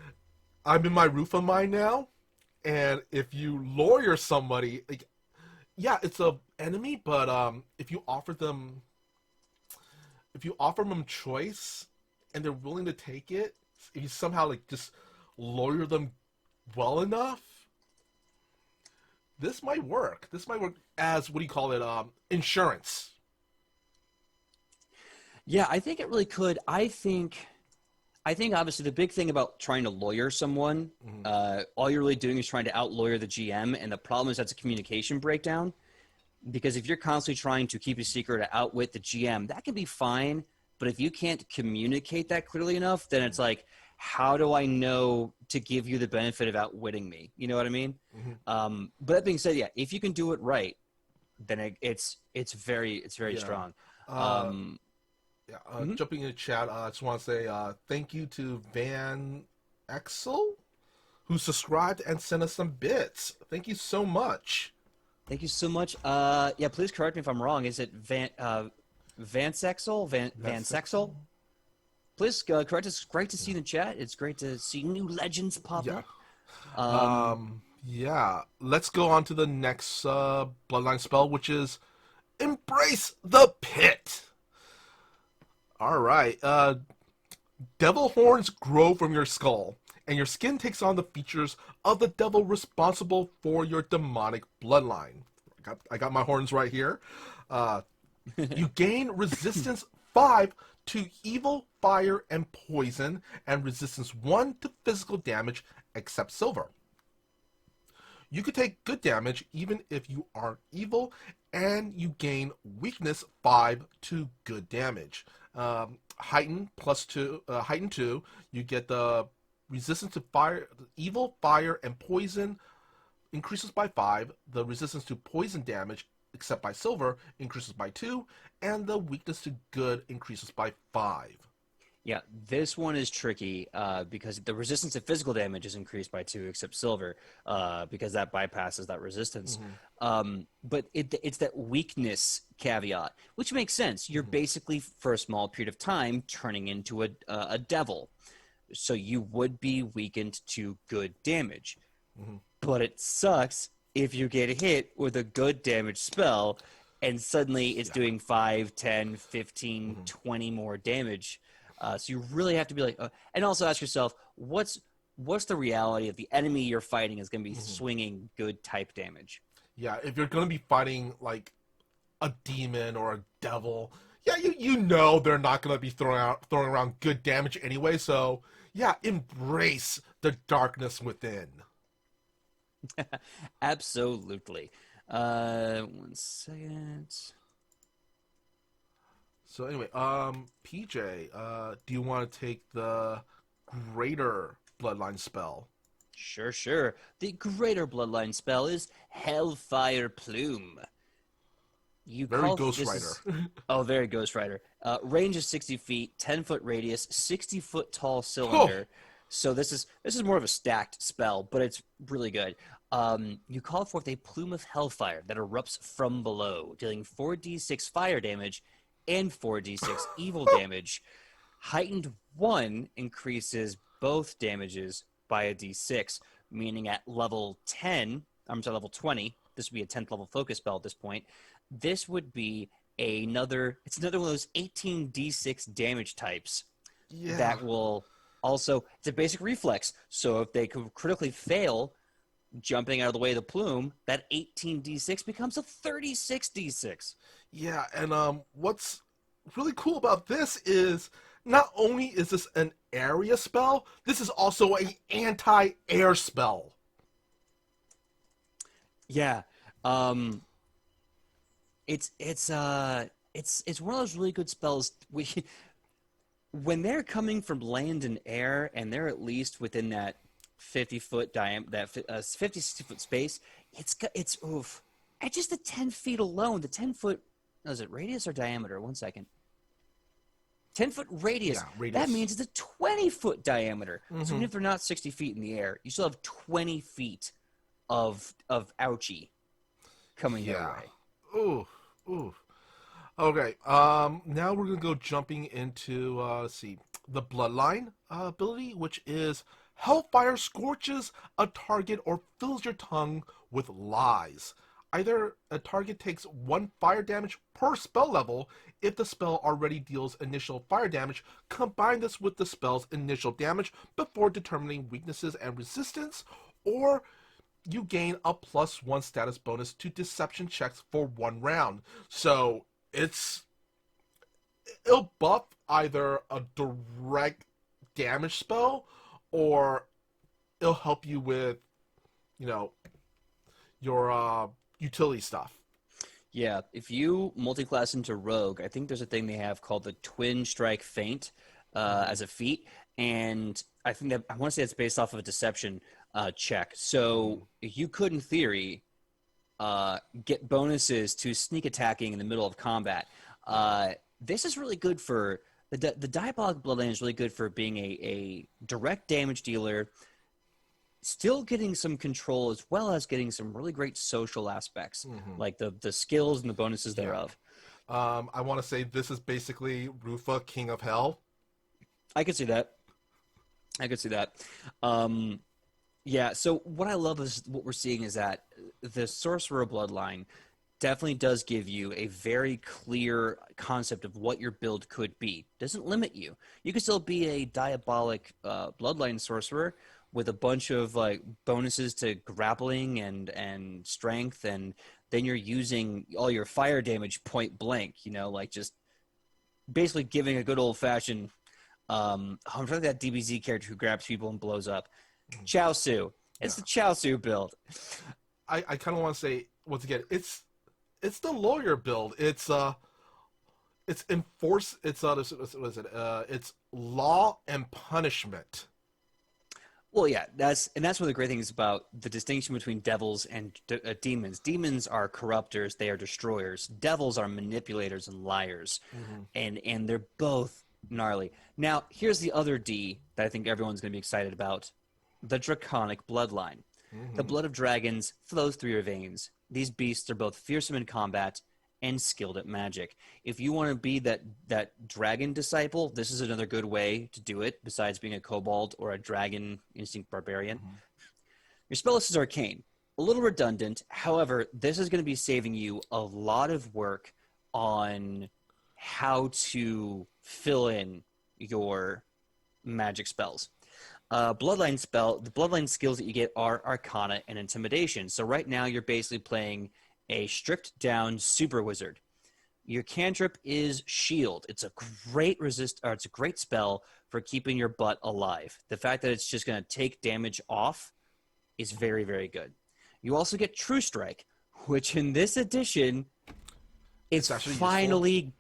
S2: I'm in my roof of mine now, and if you lawyer somebody, like, yeah, it's a enemy, but if you offer them choice, and they're willing to take it, if you somehow like just lawyer them well enough, this might work. This might work as, what do you call it? Insurance.
S1: Yeah, I think it really could. I think obviously the big thing about trying to lawyer someone, all you're really doing is trying to out-lawyer the GM, and the problem is that's a communication breakdown. Because if you're constantly trying to keep a secret or outwit the GM, that can be fine. But if you can't communicate that clearly enough, then it's like, how do I know to give you the benefit of outwitting me? You know what I mean? But that being said, yeah, if you can do it right, then it's very
S2: Yeah.
S1: strong.
S2: Jumping in the chat, I just want to say thank you to Van Exel, who subscribed and sent us some bits. Thank you so much.
S1: Thank you so much. Yeah, please correct me if I'm wrong. Is it Van Sexel? Van Sexel? Please correct us. It's great to see you in the chat. It's great to see new legends pop up.
S2: Yeah. Let's go on to the next Bloodline spell, which is Embrace the Pit. All right. Devil horns grow from your skull, and your skin takes on the features of the devil responsible for your demonic bloodline. I got my horns right here. You gain resistance 5 to evil, fire, and poison, and resistance 1 to physical damage, except silver. You can take good damage even if you are evil, and you gain weakness 5 to good damage. Heighten heighten 2, you get the resistance to fire, evil, fire, and poison increases by 5. The resistance to poison damage, except by silver, increases by 2, and the weakness to good increases by 5.
S1: Yeah, this one is tricky because the resistance to physical damage is increased by 2, except silver, because that bypasses that resistance. But it's that weakness caveat, which makes sense. You're basically, for a small period of time, turning into a devil. So you would be weakened to good damage. But it sucks if you get hit with a good damage spell, and suddenly it's doing 5, 10, 15, 20 more damage. So you really have to be like, and also ask yourself, what's the reality of the enemy you're fighting is going to be swinging good type damage?
S2: Yeah, if you're going to be fighting like a demon or a devil, yeah, you know they're not going to be throwing around good damage anyway. So yeah, embrace the darkness within.
S1: Absolutely. 1 second.
S2: So anyway, PJ, do you want to take the greater bloodline spell?
S1: Sure. The greater bloodline spell is Hellfire Plume.
S2: Very Ghost Rider.
S1: Very Ghost Rider. Range is 60 feet, 10-foot radius, 60-foot tall cylinder. So this is more of a stacked spell, but it's really good. You call forth a plume of hellfire that erupts from below, dealing 4d6 fire damage and 4d6 evil damage. Heightened 1 increases both damages by a d6, meaning at level 20, this would be a 10th level focus spell at this point. This would be another one of those 18d6 damage types that will also, it's a basic reflex. So if they could critically fail jumping out of the way of the plume, that 18d6 becomes a 36d6.
S2: Yeah, and what's really cool about this is not only is this an area spell, this is also an anti-air spell.
S1: Yeah. It's one of those really good spells. When they're coming from land and air, and they're at least within that 50-foot diameter, that 50, 60-foot space, it's oof. At just the 10 feet alone, the 10-foot, is it radius or diameter? 1 second. 10-foot radius.
S2: Yeah, radius.
S1: That means it's a 20-foot diameter. So even if they're not 60 feet in the air, you still have 20 feet of ouchie coming your way.
S2: Ooh, ooh. Okay. Now we're gonna go jumping into let's see, the Bloodline ability, which is Hellfire scorches a target or fills your tongue with lies. Either a target takes 1 fire damage per spell level if the spell already deals initial fire damage. Combine this with the spell's initial damage before determining weaknesses and resistance, or you gain a +1 status bonus to deception checks for 1 round. So it'll buff either a direct damage spell, or it'll help you with, your utility stuff.
S1: Yeah, if you multi-class into Rogue, I think there's a thing they have called the Twin Strike Feint as a feat, and I think that I want to say it's based off of a deception check. So you could, in theory, get bonuses to sneak attacking in the middle of combat. This is really good for the Diabolic Bloodline is really good for being a direct damage dealer, still getting some control as well as getting some really great social aspects, like the skills and the bonuses thereof.
S2: I want to say this is basically Rufa, King of Hell.
S1: I could see that. Yeah, so what I love is what we're seeing is that the Sorcerer Bloodline definitely does give you a very clear concept of what your build could be. Doesn't limit you. You can still be a Diabolic Bloodline Sorcerer with a bunch of like bonuses to grappling and strength, and then you're using all your fire damage point blank, like just basically giving a good old-fashioned I'm trying to think of that DBZ character who grabs people and blows up. Chao Su. It's the Chao Su build.
S2: I kind of want to say, once again, it's the lawyer build. It's enforce. It's what is it? It's law and punishment.
S1: Well, yeah, that's one of the great things about the distinction between devils and demons. Demons are corruptors; they are destroyers. Devils are manipulators and liars, and they're both gnarly. Now, here's the other D that I think everyone's going to be excited about: the Draconic Bloodline. The blood of dragons flows through your veins. These beasts are both fearsome in combat and skilled at magic. If you want to be that dragon disciple, this is another good way to do it, besides being a kobold or a dragon instinct barbarian. Your spell list is arcane. A little redundant. However, this is going to be saving you a lot of work on how to fill in your magic spells. The bloodline skills that you get are Arcana and Intimidation. So right now you're basically playing a stripped down super wizard. Your cantrip is Shield. It's a great it's a great spell for keeping your butt alive. The fact that it's just going to take damage off is very, very good. You also get True Strike, which in this edition, it's finally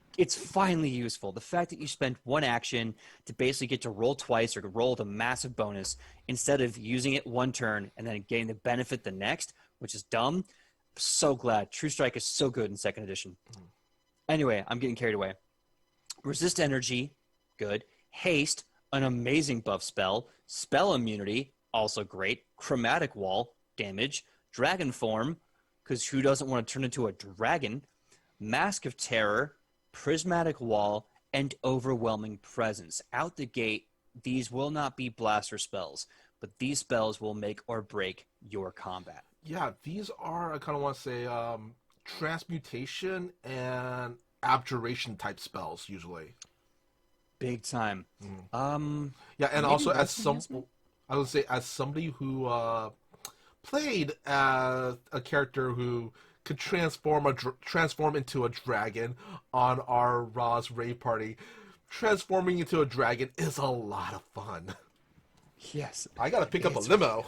S1: useful. The fact that you spent one action to basically get to roll twice or to roll with a massive bonus instead of using it one turn and then getting the benefit the next, which is dumb. So glad. True Strike is so good in second edition. Anyway, I'm getting carried away. Resist Energy, good. Haste, an amazing buff spell. Spell Immunity, also great. Chromatic Wall, damage. Dragon Form, because who doesn't want to turn into a dragon? Mask of Terror, Prismatic Wall, and Overwhelming Presence. Out the gate, these will not be blaster spells, but these spells will make or break your combat.
S2: Yeah, these are, I kind of want to say, transmutation and abjuration type spells, usually.
S1: Big time.
S2: Yeah, and also as somebody who played as a character who could transform into a dragon on our Ra's raid party, transforming into a dragon is a lot of fun.
S1: Yes.
S2: I gotta pick up a limo.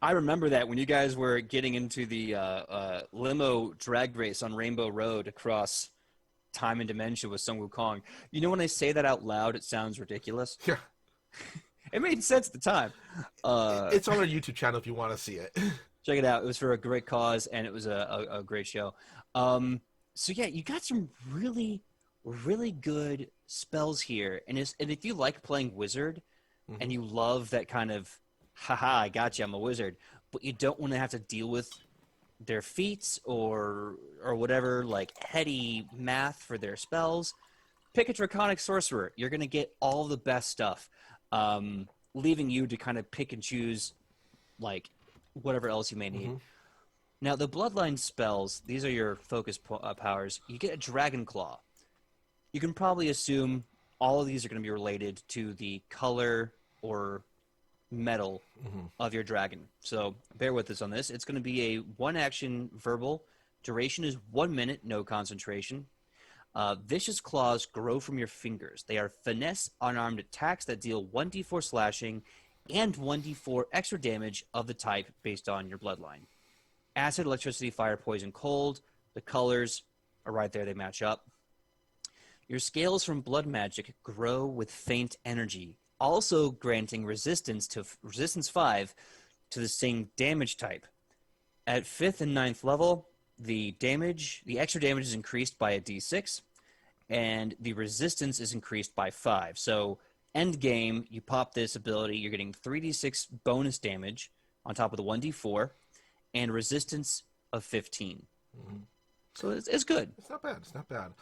S1: I remember that when you guys were getting into the limo drag race on Rainbow Road across time and dimension with Sun Wukong. You know, when I say that out loud, it sounds ridiculous.
S2: Yeah,
S1: It made sense at the time.
S2: it's on our YouTube channel if you want to see it.
S1: Check it out. It was for a great cause, and it was a great show. So yeah, you got some really, really good spells here, and if you like playing wizard, and you love that kind of, haha, I got you, I'm a wizard, but you don't want to have to deal with their feats or whatever, like heady math for their spells, pick a Draconic Sorcerer. You're going to get all the best stuff, leaving you to kind of pick and choose, like, whatever else you may need. Now, the Bloodline Spells, these are your focus powers. You get a Dragon Claw. You can probably assume all of these are going to be related to the color or metal of your dragon. So bear with us on this. It's going to be a one-action verbal. Duration is 1 minute, no concentration. Vicious claws grow from your fingers. They are finesse unarmed attacks that deal 1d4 slashing and 1d4 extra damage of the type based on your bloodline. Acid, electricity, fire, poison, cold. The colors are right there. They match up. Your scales from blood magic grow with faint energy, also granting resistance 5 to the same damage type. At 5th and 9th level, the extra damage is increased by a d6, and the resistance is increased by 5. So end game, you pop this ability, you're getting 3d6 bonus damage on top of the 1d4, and resistance of 15. So it's good.
S2: It's not bad. It's not bad.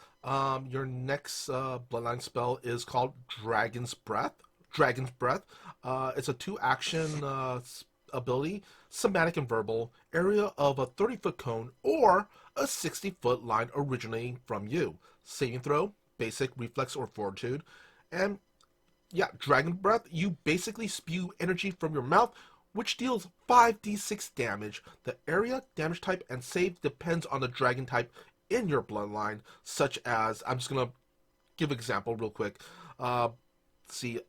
S2: Your next Bloodline spell is called Dragon's Breath. Dragon's Breath. It's a 2-action ability, somatic and verbal, area of a 30-foot cone or a 60-foot line originating from you. Saving throw, basic, reflex, or fortitude. And yeah, Dragon Breath, you basically spew energy from your mouth, which deals 5d6 damage. The area, damage type, and save depends on the dragon type in your bloodline, such as, I'm just going to give an example real quick. See,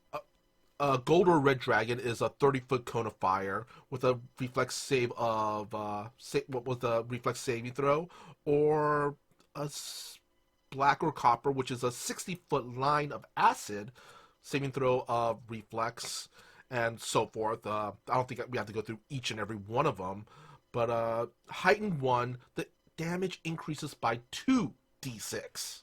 S2: a gold or red dragon is a 30-foot cone of fire with a reflex save of, what was the reflex saving throw? Or a black or copper, which is a 60-foot line of acid, saving throw of reflex, and so forth. I don't think we have to go through each and every one of them, but heightened 1, the damage increases by 2d6.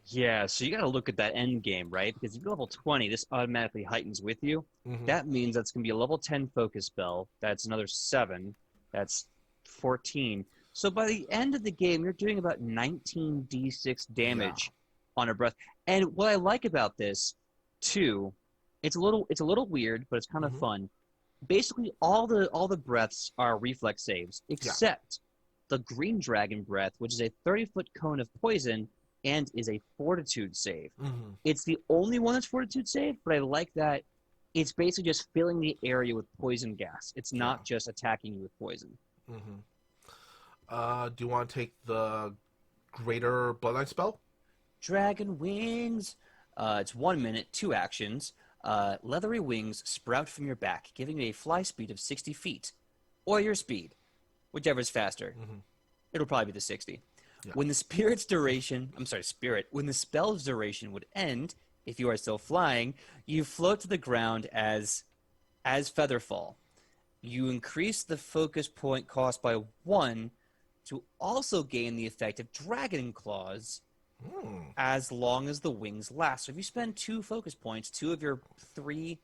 S1: Yeah, so you got to look at that end game, right? Because if you're level 20, this automatically heightens with you. That means that's going to be a level 10 focus spell. That's another 7. That's 14. So by the end of the game, you're doing about 19d6 damage on a breath. And what I like about this, too, it's a little weird, but it's kind of fun. Basically, all the breaths are reflex saves, except the Green Dragon Breath, which is a 30-foot cone of poison and is a fortitude save. It's the only one that's fortitude save, but I like that it's basically just filling the area with poison gas. It's not just attacking you with poison.
S2: Do you want to take the Greater Bloodline spell?
S1: Dragon Wings. It's 1 minute, 2 actions. Leathery wings sprout from your back, giving you a fly speed of 60 feet. Or your speed. Whichever is faster. It'll probably be the 60. When the when the spell's duration would end, if you are still flying, you float to the ground as Featherfall. You increase the focus point cost by 1 to also gain the effect of Dragon Claws as long as the wings last. So if you spend 2 focus points, 2 of your 3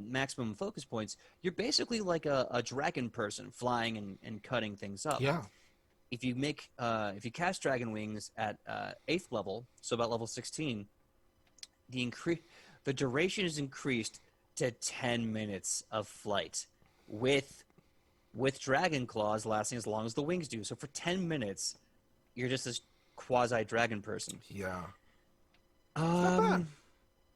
S1: maximum focus points, you're basically like a dragon person flying and cutting things up. If you cast Dragon Wings at 8th level, so about level 16, the duration is increased to 10 minutes of flight, with Dragon Claws lasting as long as the wings do. So for 10 minutes, you're just this quasi-dragon person.
S2: Not bad.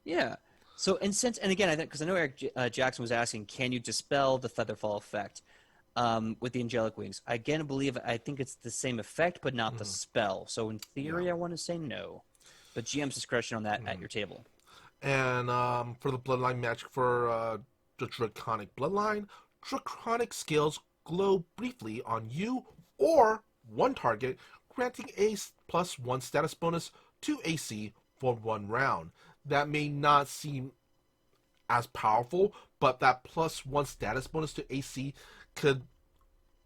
S1: Yeah. So, and again, I think, because I know Eric Jackson was asking, can you dispel the Featherfall effect with the Angelic Wings? I think it's the same effect, but not the spell. So in theory, I want to say no. But GM's discretion on that at your table.
S2: And for the Bloodline Magic for the Draconic Bloodline, Draconic scales glow briefly on you or one target, granting a +1 status bonus to AC for 1 round. That may not seem as powerful, but that +1 status bonus to AC could,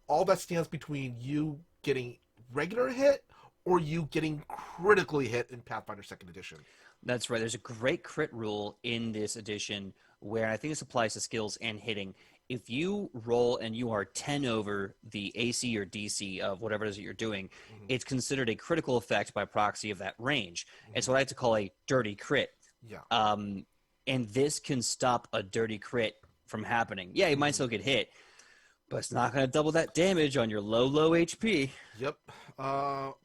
S2: all that stands between you getting regular hit or you getting critically hit in Pathfinder 2nd Edition.
S1: That's right. There's a great crit rule in this edition where I think this applies to skills and hitting. If you roll and you are 10 over the AC or DC of whatever it is that you're doing, it's considered a critical effect by proxy of that range. It's what I like to call a dirty crit.
S2: Yeah.
S1: And this can stop a dirty crit from happening. Yeah, you might still get hit, but it's not going to double that damage on your low HP.
S2: Yep.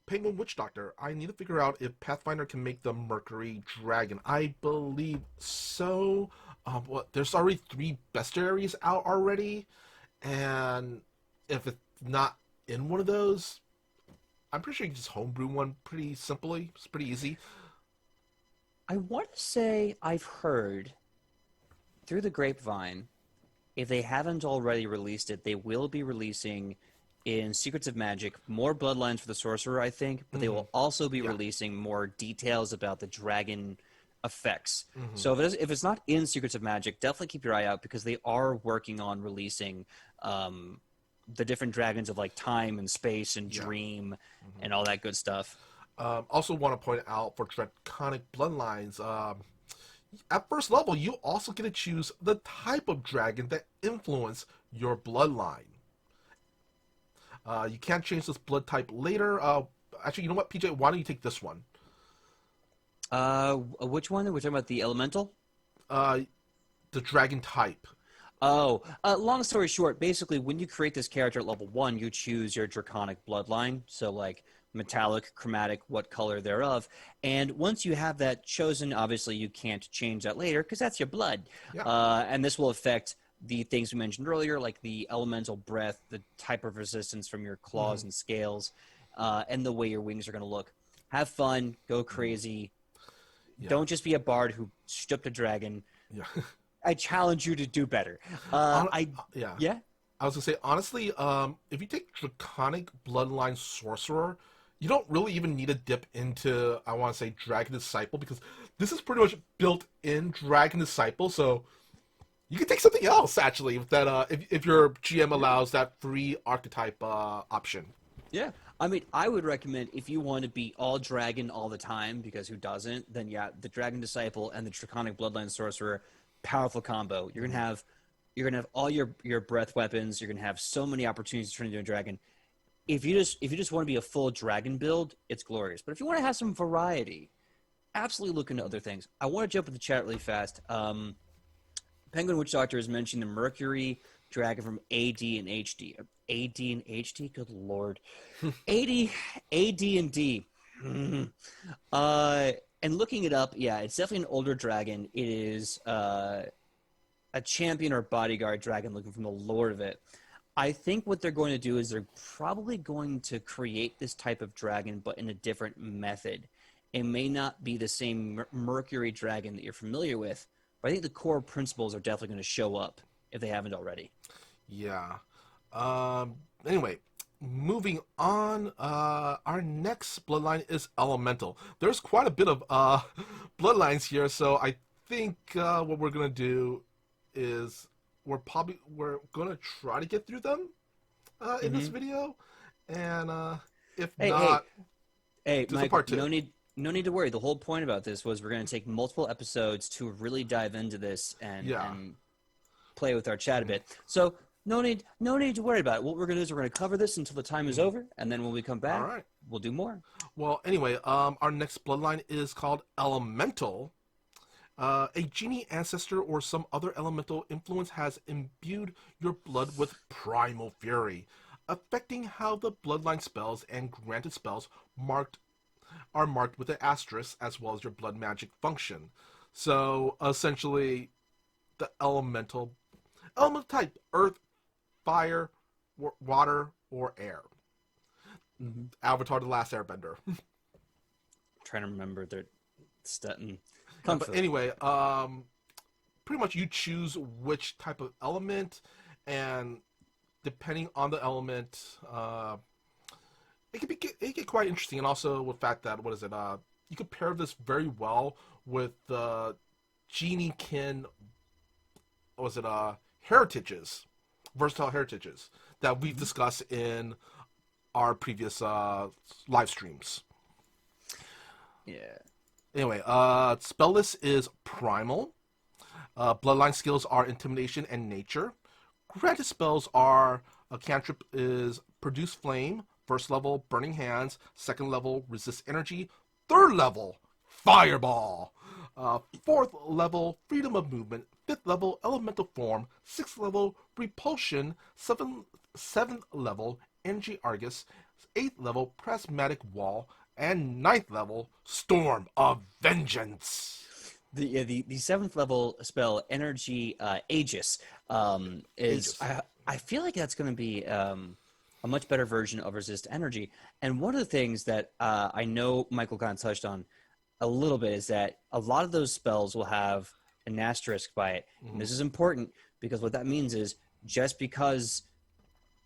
S2: Penguin Witch Doctor. I need to figure out if Pathfinder can make the Mercury Dragon. I believe so. There's already 3 bestiaries out already, and if it's not in one of those, I'm pretty sure you can just homebrew one pretty simply. It's pretty easy.
S1: I want to say I've heard through the grapevine, if they haven't already released it, they will be releasing in Secrets of Magic more Bloodlines for the Sorcerer, I think, but they will also be releasing more details about the dragon effects. So if it's not in Secrets of Magic, definitely keep your eye out because they are working on releasing the different dragons of like time and space and dream and all that good stuff.
S2: Also want to point out for Draconic Bloodlines, at first level, you also get to choose the type of dragon that influence your bloodline. You can't change this blood type later. Actually, you know what, PJ? Why don't you take this one?
S1: Which one? We're talking about the elemental?
S2: The dragon type.
S1: Long story short, basically, when you create this character at level 1, you choose your Draconic Bloodline. So, like, metallic, chromatic, what color thereof. And once you have that chosen, obviously you can't change that later because that's your blood. Yeah. And this will affect the things we mentioned earlier, like the elemental breath, the type of resistance from your claws and scales, and the way your wings are going to look. Have fun. Go crazy. Yeah. Don't just be a bard who stripped a dragon. Yeah. I challenge you to do better.
S2: Yeah. I was going to say, honestly, if you take Draconic Bloodline Sorcerer, you don't really even need to dip into, I want to say, Dragon Disciple, because this is pretty much built in Dragon Disciple, so you can take something else, actually, if that if your GM allows that free archetype option.
S1: Yeah. I mean, I would recommend if you want to be all dragon all the time, because who doesn't, then yeah, the Dragon Disciple and the Draconic Bloodline Sorcerer, powerful combo. You're gonna have all your breath weapons. You're gonna have so many opportunities to turn into a dragon. If you just want to be a full dragon build, it's glorious. But if you want to have some variety, absolutely look into other things. I want to jump in the chat really fast. Penguin Witch Doctor has mentioned the Mercury Dragon from AD and HD. AD and HD? Good lord. AD and D. And looking it up, yeah, it's definitely an older dragon. It is a champion or bodyguard dragon looking from the lore of it. I think what they're going to do is they're probably going to create this type of dragon, but in a different method. It may not be the same Mercury dragon that you're familiar with, but I think the core principles are definitely going to show up if they haven't already.
S2: Yeah. Anyway, moving on, our next bloodline is Elemental. There's quite a bit of bloodlines here, so I think what we're going to do is we're going to try to get through them in this video, and if not,
S1: Mike,
S2: part 2.
S1: No need to worry. The whole point about this was we're going to take multiple episodes to really dive into this and play with our chat a bit. So no need to worry about it. What we're going to do is we're going to cover this until the time is over, and then when we come back, we'll do more.
S2: Well, anyway, our next bloodline is called Elemental. A genie ancestor or some other elemental influence has imbued your blood with primal fury, affecting how the bloodline spells and granted spells are marked with an asterisk, as well as your blood magic function. So essentially, the element type: earth, fire, water, or air. Avatar: The Last Airbender.
S1: Trying to remember their Stetton.
S2: But anyway, pretty much you choose which type of element, and depending on the element, it can get quite interesting. And also with the fact that you could pair this very well with the Geniekin, heritages, versatile heritages that we've discussed in our previous live streams.
S1: Yeah.
S2: Anyway, spell list is primal. Bloodline skills are intimidation and nature. Granted spells are a cantrip is produce flame, first level burning hands, second level resist energy, third level fireball, fourth level freedom of movement, fifth level elemental form, sixth level repulsion, seventh level energy argus, eighth level prismatic wall, and ninth level storm of vengeance.
S1: The seventh level spell, Energy Aegis, is
S2: Aegis.
S1: I feel like that's going to be a much better version of Resist Energy. And one of the things that I know Michael kind of touched on a little bit is that a lot of those spells will have an asterisk by it. And this is important because what that means is just because,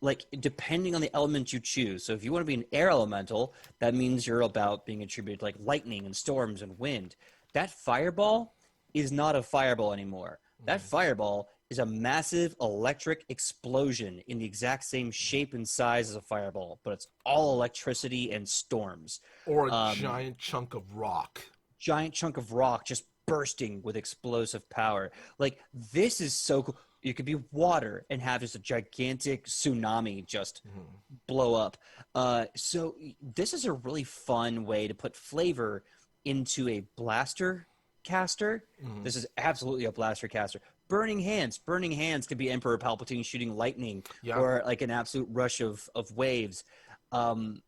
S1: like, depending on the element you choose. So if you want to be an air elemental, that means you're about being attributed to like lightning and storms and wind. That fireball is not a fireball anymore. That fireball is a massive electric explosion in the exact same shape and size as a fireball, but it's all electricity and storms.
S2: Or a giant chunk of rock.
S1: Giant chunk of rock just bursting with explosive power. Like, this is so cool. You could be water and have just a gigantic tsunami just blow up. So this is a really fun way to put flavor into a blaster caster. This is absolutely a blaster caster. Burning hands can be Emperor Palpatine shooting lightning, or like an absolute rush of waves. And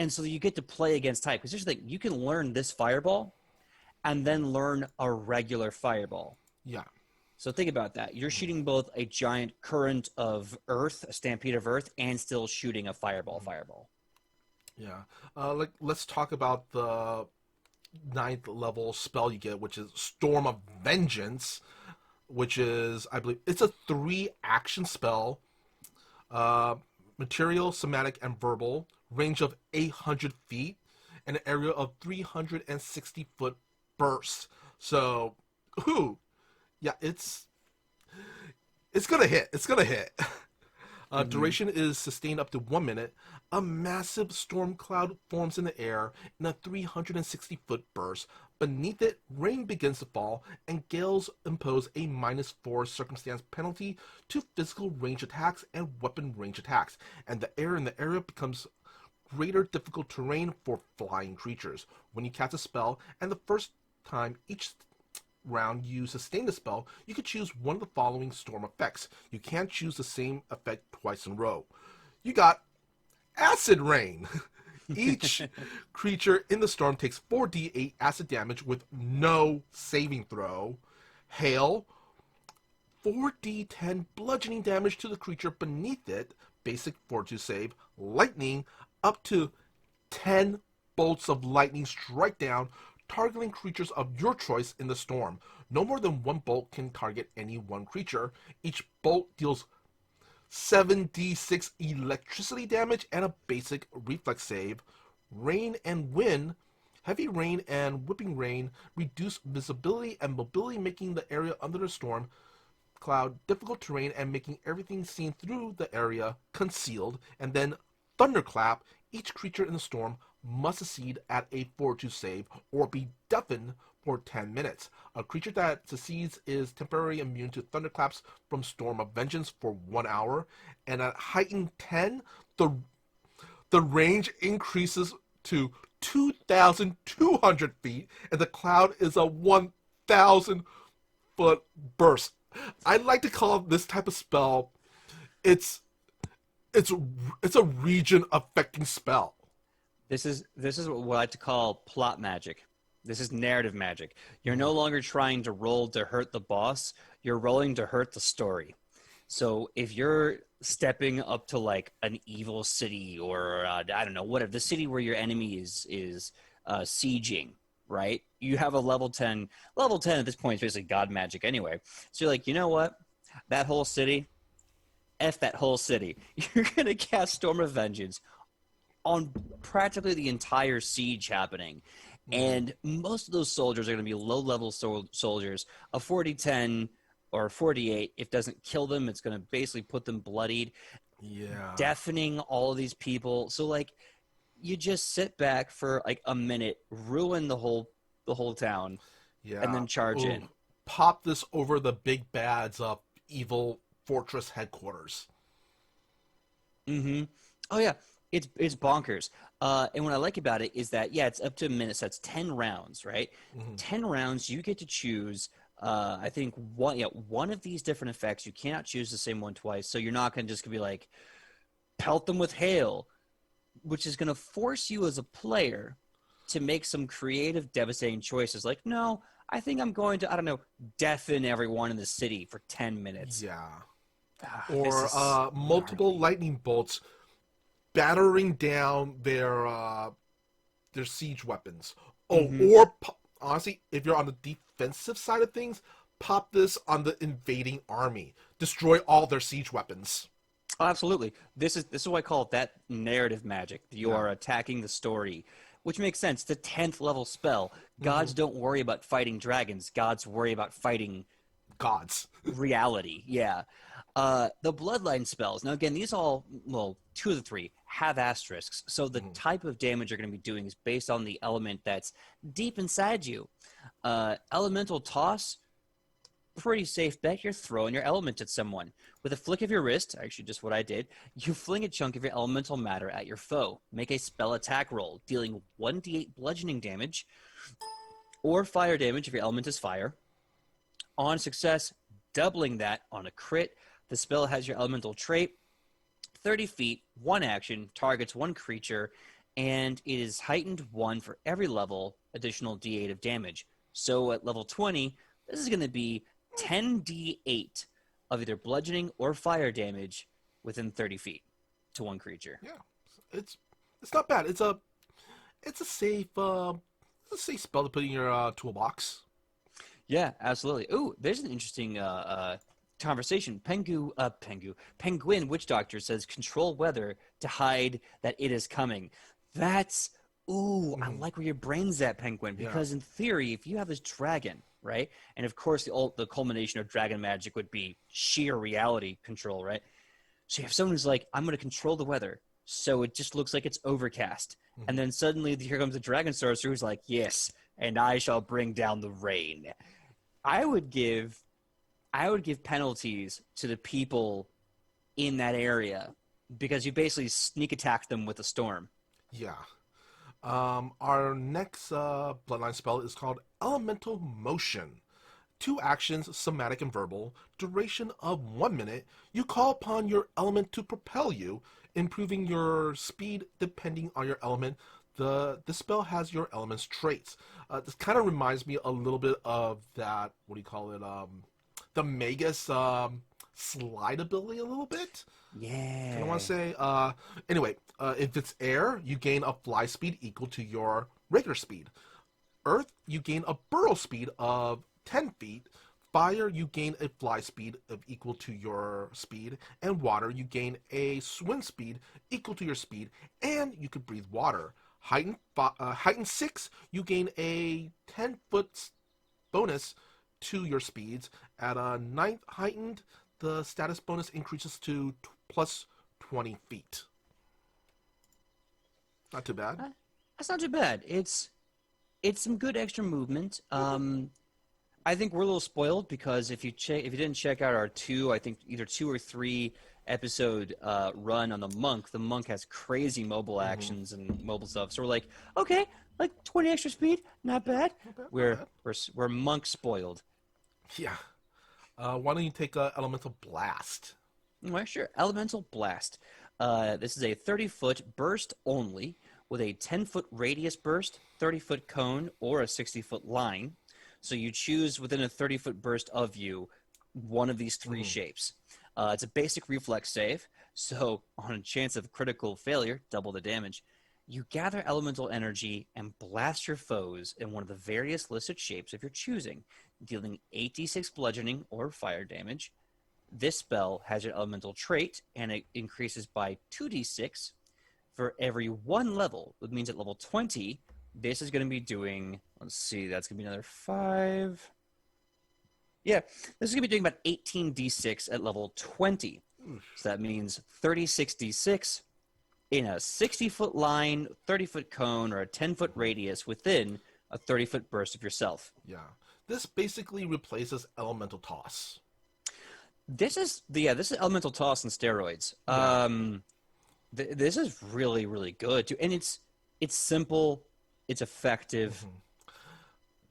S1: so you get to play against type, because here's the thing: you can learn this fireball and then learn a regular fireball.
S2: Yeah.
S1: So think about that. You're shooting both a giant current of earth, a stampede of earth, and still shooting a fireball.
S2: Yeah. Let's talk about the ninth level spell you get, which is Storm of Vengeance, which is, I believe, it's a 3-action spell. Material, somatic, and verbal. Range of 800 feet. And an area of 360-foot burst. So, yeah, it's gonna hit. It's gonna hit. Duration is sustained up to 1 minute. A massive storm cloud forms in the air in a 360-foot burst. Beneath it, rain begins to fall, and gales impose a -4 circumstance penalty to physical range attacks and weapon range attacks. And the air in the area becomes greater difficult terrain for flying creatures. When you cast a spell, and the first time each round you sustain the spell, you could choose one of the following storm effects. You can't choose the same effect twice in a row. You got Acid Rain. Each creature in the storm takes 4d8 acid damage with no saving throw. Hail. 4d10 bludgeoning damage to the creature beneath it. Basic fortitude save. Lightning. Up to 10 bolts of lightning strike down, targeting creatures of your choice in the storm. No more than one bolt can target any one creature. Each bolt deals 7d6 electricity damage and a basic reflex save. Rain and wind. Heavy rain and whipping rain reduce visibility and mobility, making the area under the storm cloud difficult terrain and making everything seen through the area concealed. And then Thunderclap. Each creature in the storm must succeed at a fortitude save or be deafened for 10 minutes. A creature that succeeds is temporarily immune to thunderclaps from Storm of Vengeance for 1 hour. And at heightened 10, the range increases to 2,200 feet, and the cloud is a 1,000-foot burst. I like to call this type of spell, it's a region affecting spell.
S1: This is what we like to call plot magic. This is narrative magic. You're no longer trying to roll to hurt the boss. You're rolling to hurt the story. So if you're stepping up to like an evil city, or I don't know, whatever, the city where your enemy is sieging, right? You have a level 10. Level 10 at this point is basically god magic anyway. So you're like, you know what? That whole city, F that whole city. You're going to cast Storm of Vengeance on practically the entire siege happening. And most of those soldiers are going to be low-level soldiers. A 40-10 or 48, if it doesn't kill them, it's going to basically put them bloodied,
S2: Yeah.
S1: deafening all of these people. So, like, you just sit back for, like, a minute, ruin the whole town,
S2: Yeah.
S1: and then charge
S2: Ooh,
S1: in.
S2: pop this over the big bad's evil fortress headquarters.
S1: Mm-hmm. Oh yeah, it's bonkers. And what I like about it is that yeah, it's up to a minute, so that's 10 rounds, right? 10 rounds, you get to choose. I think one of these different effects. You cannot choose the same one twice, so you're not gonna just gonna be like pelt them with hail, which is gonna force you as a player to make some creative, devastating choices. Like, no, I think I'm going to, I don't know, deafen everyone in the city for 10 minutes.
S2: Yeah.
S1: This
S2: Or
S1: is
S2: multiple
S1: gnarly.
S2: lightning bolts battering down their siege weapons. Oh,
S1: Mm-hmm.
S2: or honestly, if you're on the defensive side of things, pop this on the invading army. Destroy all their siege weapons.
S1: Oh, absolutely. This is what I call it, that narrative magic. You
S2: Yeah.
S1: are attacking the story, which makes sense. The 10th level spell.
S2: Mm-hmm.
S1: Gods don't worry about fighting dragons. Gods worry about fighting
S2: Gods.
S1: reality. Yeah. The bloodline spells. Now, again, these all, well, two of the three have asterisks. So the type of damage you're going to be doing is based on the element that's deep inside you. Elemental toss, pretty safe bet. You're throwing your element at someone. With a flick of your wrist, actually just what I did, you fling a chunk of your elemental matter at your foe. Make a spell attack roll, dealing 1d8 bludgeoning damage or fire damage if your element is fire. On success, doubling that on a crit. The spell has your elemental trait, 30 feet, one action, targets one creature, and it is heightened 1 for every level, additional d8 of damage. So at level 20, this is going to be 10d8 of either bludgeoning or fire damage within 30 feet to one creature.
S2: Yeah. It's not bad. It's a safe spell to put in your toolbox.
S1: Absolutely. Ooh, there's an interesting conversation. Penguin Witch Doctor says control weather to hide that it is coming. That's I like where your brain's at, Penguin,
S2: Yeah.
S1: because in theory, if you have this dragon, right, and of course the culmination of dragon magic would be sheer reality control, right? So you have someone who's like, I'm going to control the weather, so it just looks like it's overcast, and then suddenly here comes a dragon sorcerer who's like, yes, and I shall bring down the rain. I would give penalties to the people in that area because you basically sneak attack them with a storm.
S2: Yeah. Our next bloodline spell is called Elemental Motion. 2 actions, somatic and verbal, duration of 1 minute. You call upon your element to propel you, improving your speed depending on your element. The spell has your element's traits. This kind of reminds me a little bit of that, what do you call it, the Magus slide ability a little bit.
S1: Yeah.
S2: I want to say, anyway, if it's air, you gain a fly speed equal to your regular speed. Earth, you gain a burrow speed of 10 feet. Fire, you gain a fly speed of equal to your speed. And water, you gain a swim speed equal to your speed. And you can breathe water. Heightened 6, you gain a 10-foot bonus to your speeds. At a 9th heightened, the status bonus increases to plus 20 feet. Not too bad.
S1: That's not too bad. It's some good extra movement. I think we're a little spoiled because if you didn't check out our I think either 2 or 3 episode run on the monk has crazy mobile actions and mobile stuff. So we're like, okay, like 20 extra speed, not bad. We're monk spoiled.
S2: Yeah. Why don't you take Elemental Blast?
S1: All right, sure. Elemental Blast. This is a 30-foot burst only with a 10-foot radius burst, 30-foot cone, or a 60-foot line. So you choose within a 30-foot burst of you one of these 3 shapes. It's a basic reflex save, so on a chance of critical failure, double the damage. You gather elemental energy and blast your foes in one of the various listed shapes of your choosing, dealing 8d6 bludgeoning or fire damage, This spell has an elemental trait, and it increases by 2d6 for every one level. That means at level 20, this is going to be doing, let's see, that's going to be another 5. Yeah, this is going to be doing about 18d6 at level 20. So that means 36d6 in a 60-foot line, 30-foot cone, or a 10-foot radius within a 30-foot burst of yourself.
S2: Yeah. This basically replaces Elemental Toss.
S1: This is Elemental Toss on steroids.
S2: Yeah.
S1: This is really, really good too, and it's simple, it's effective.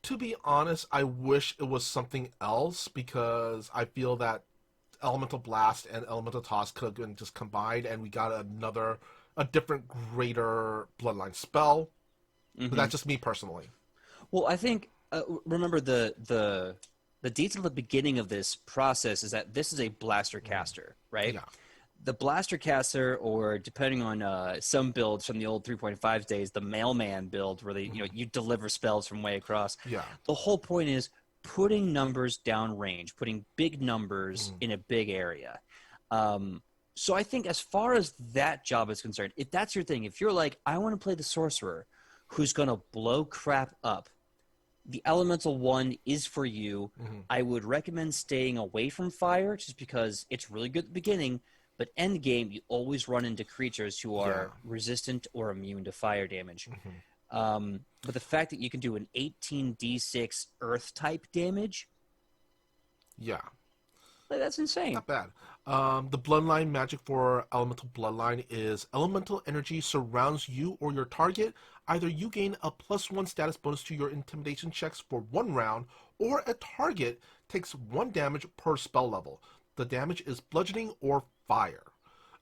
S2: To be honest, I wish it was something else because I feel that Elemental Blast and Elemental Toss could have been just combined, and we got a different, greater Bloodline spell. But that's just me personally.
S1: Well, I think remember the detail at the beginning of this process is that this is a blaster caster, right?
S2: Yeah.
S1: The blaster caster, or depending on some builds from the old 3.5 days, the mailman build, where they you deliver spells from way across.
S2: Yeah.
S1: The whole point is putting numbers down range, putting big numbers in a big area. So I think as far as that job is concerned, if that's your thing, if you're like, I want to play the sorcerer who's going to blow crap up, the elemental one is for you. I would recommend staying away from fire just because it's really good at the beginning, but end game you always run into creatures who are resistant or immune to fire damage. But the fact that you can do an 18d6 earth type damage, that's insane.
S2: Not bad. The Bloodline magic for Elemental Bloodline is elemental energy surrounds you or your target. Either you gain a +1 status bonus to your intimidation checks for 1 round, or a target takes 1 damage per spell level. The damage is bludgeoning or fire.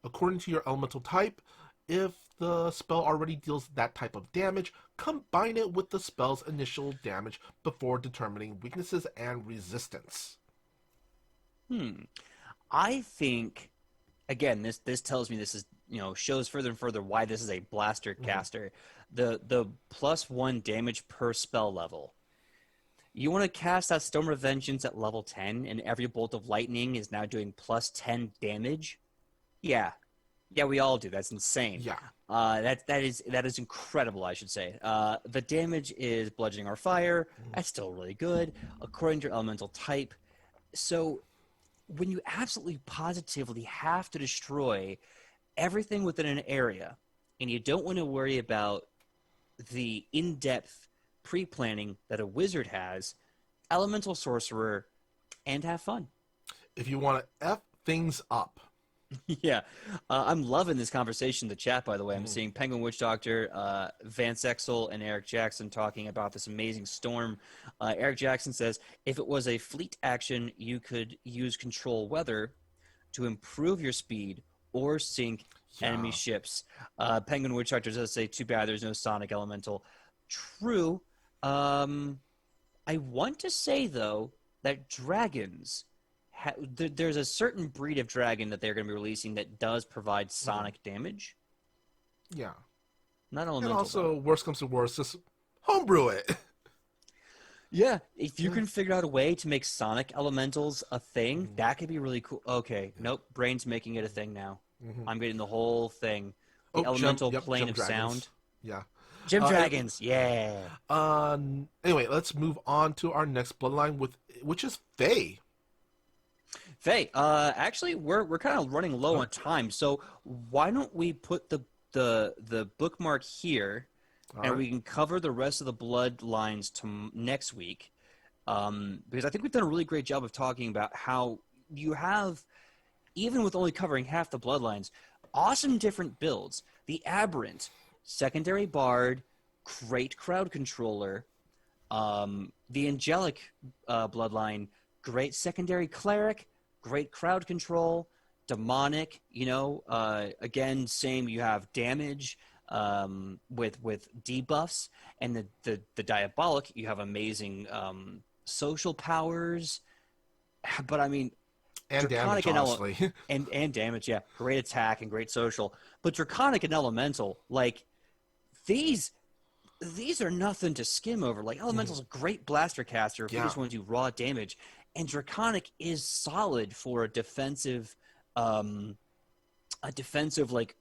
S2: According to your elemental type, if the spell already deals that type of damage, combine it with the spell's initial damage before determining weaknesses and resistance.
S1: I think, again, this tells me this is, shows further and further why this is a blaster caster. The +1 damage per spell level. You want to cast that Storm of Vengeance at level 10, and every bolt of lightning is now doing +10 damage? Yeah, we all do. That's insane.
S2: Yeah.
S1: That is incredible, I should say. The damage is bludgeoning or fire. That's still really good, according to your elemental type. So when you absolutely positively have to destroy everything within an area, and you don't want to worry about the in-depth pre-planning that a wizard has, elemental sorcerer, and have fun.
S2: If you want to F things up.
S1: Yeah. I'm loving this conversation in the chat, by the way. I'm seeing Penguin Witch Doctor, Vance Exel, and Eric Jackson talking about this amazing storm. Eric Jackson says, if it was a fleet action, you could use control weather to improve your speed or sink enemy ships. Penguin Witch Doctor does say, too bad there's no Sonic Elemental. True. I want to say, though, that dragons... there's a certain breed of dragon that they're going to be releasing that does provide sonic damage.
S2: Yeah.
S1: Not elemental.
S2: And also, worst comes to worst, just homebrew it.
S1: Yeah, if you can figure out a way to make sonic elementals a thing, that could be really cool. Okay, nope, brain's making it a thing now. I'm getting the whole thing. The elemental plane of
S2: dragons.
S1: sound.
S2: Yeah.
S1: Gem dragons, yeah.
S2: Anyway, let's move on to our next bloodline, which is Fae.
S1: Faye, actually, we're kind of running low on time, so why don't we put the bookmark here, and we can cover the rest of the bloodlines next week, because I think we've done a really great job of talking about how you have, even with only covering half the bloodlines, awesome different builds. The Aberrant, secondary bard, great crowd controller. The Angelic bloodline, great secondary cleric, great crowd control. Demonic, again, same. You have damage with debuffs, and the Diabolic, you have amazing social powers. But I mean,
S2: and
S1: Draconic
S2: damage, honestly.
S1: and damage, yeah, great attack and great social. But Draconic and Elemental, like these are nothing to skim over. Like Elemental's a great blaster caster if you just want to do raw damage. And Draconic is solid for a defensive like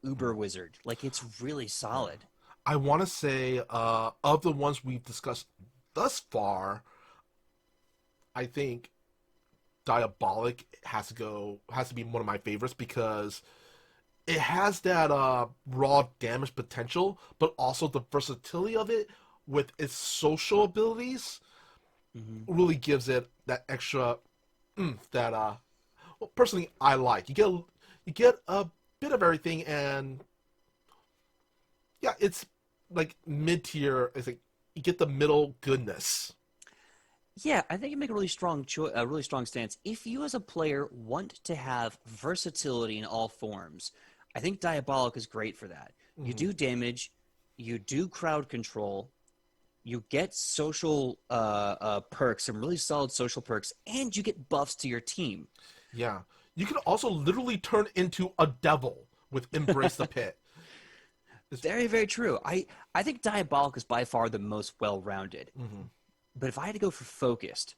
S1: Uber Wizard. Like it's really solid.
S2: I want to say of the ones we've discussed thus far, I think Diabolic has to be one of my favorites because it has that raw damage potential, but also the versatility of it with its social abilities really gives it that extra that well, personally I like. You get a bit of everything, and yeah, it's like mid tier. It's like you get the middle goodness.
S1: Yeah, I think you make a a really strong stance. If you as a player want to have versatility in all forms, I think Diabolic is great for that. You do damage, you do crowd control, you get social perks, some really solid social perks, and you get buffs to your team.
S2: Yeah, you can also literally turn into a devil with Embrace the Pit.
S1: Very, very true. I think Diabolic is by far the most well-rounded. But if I had to go for focused,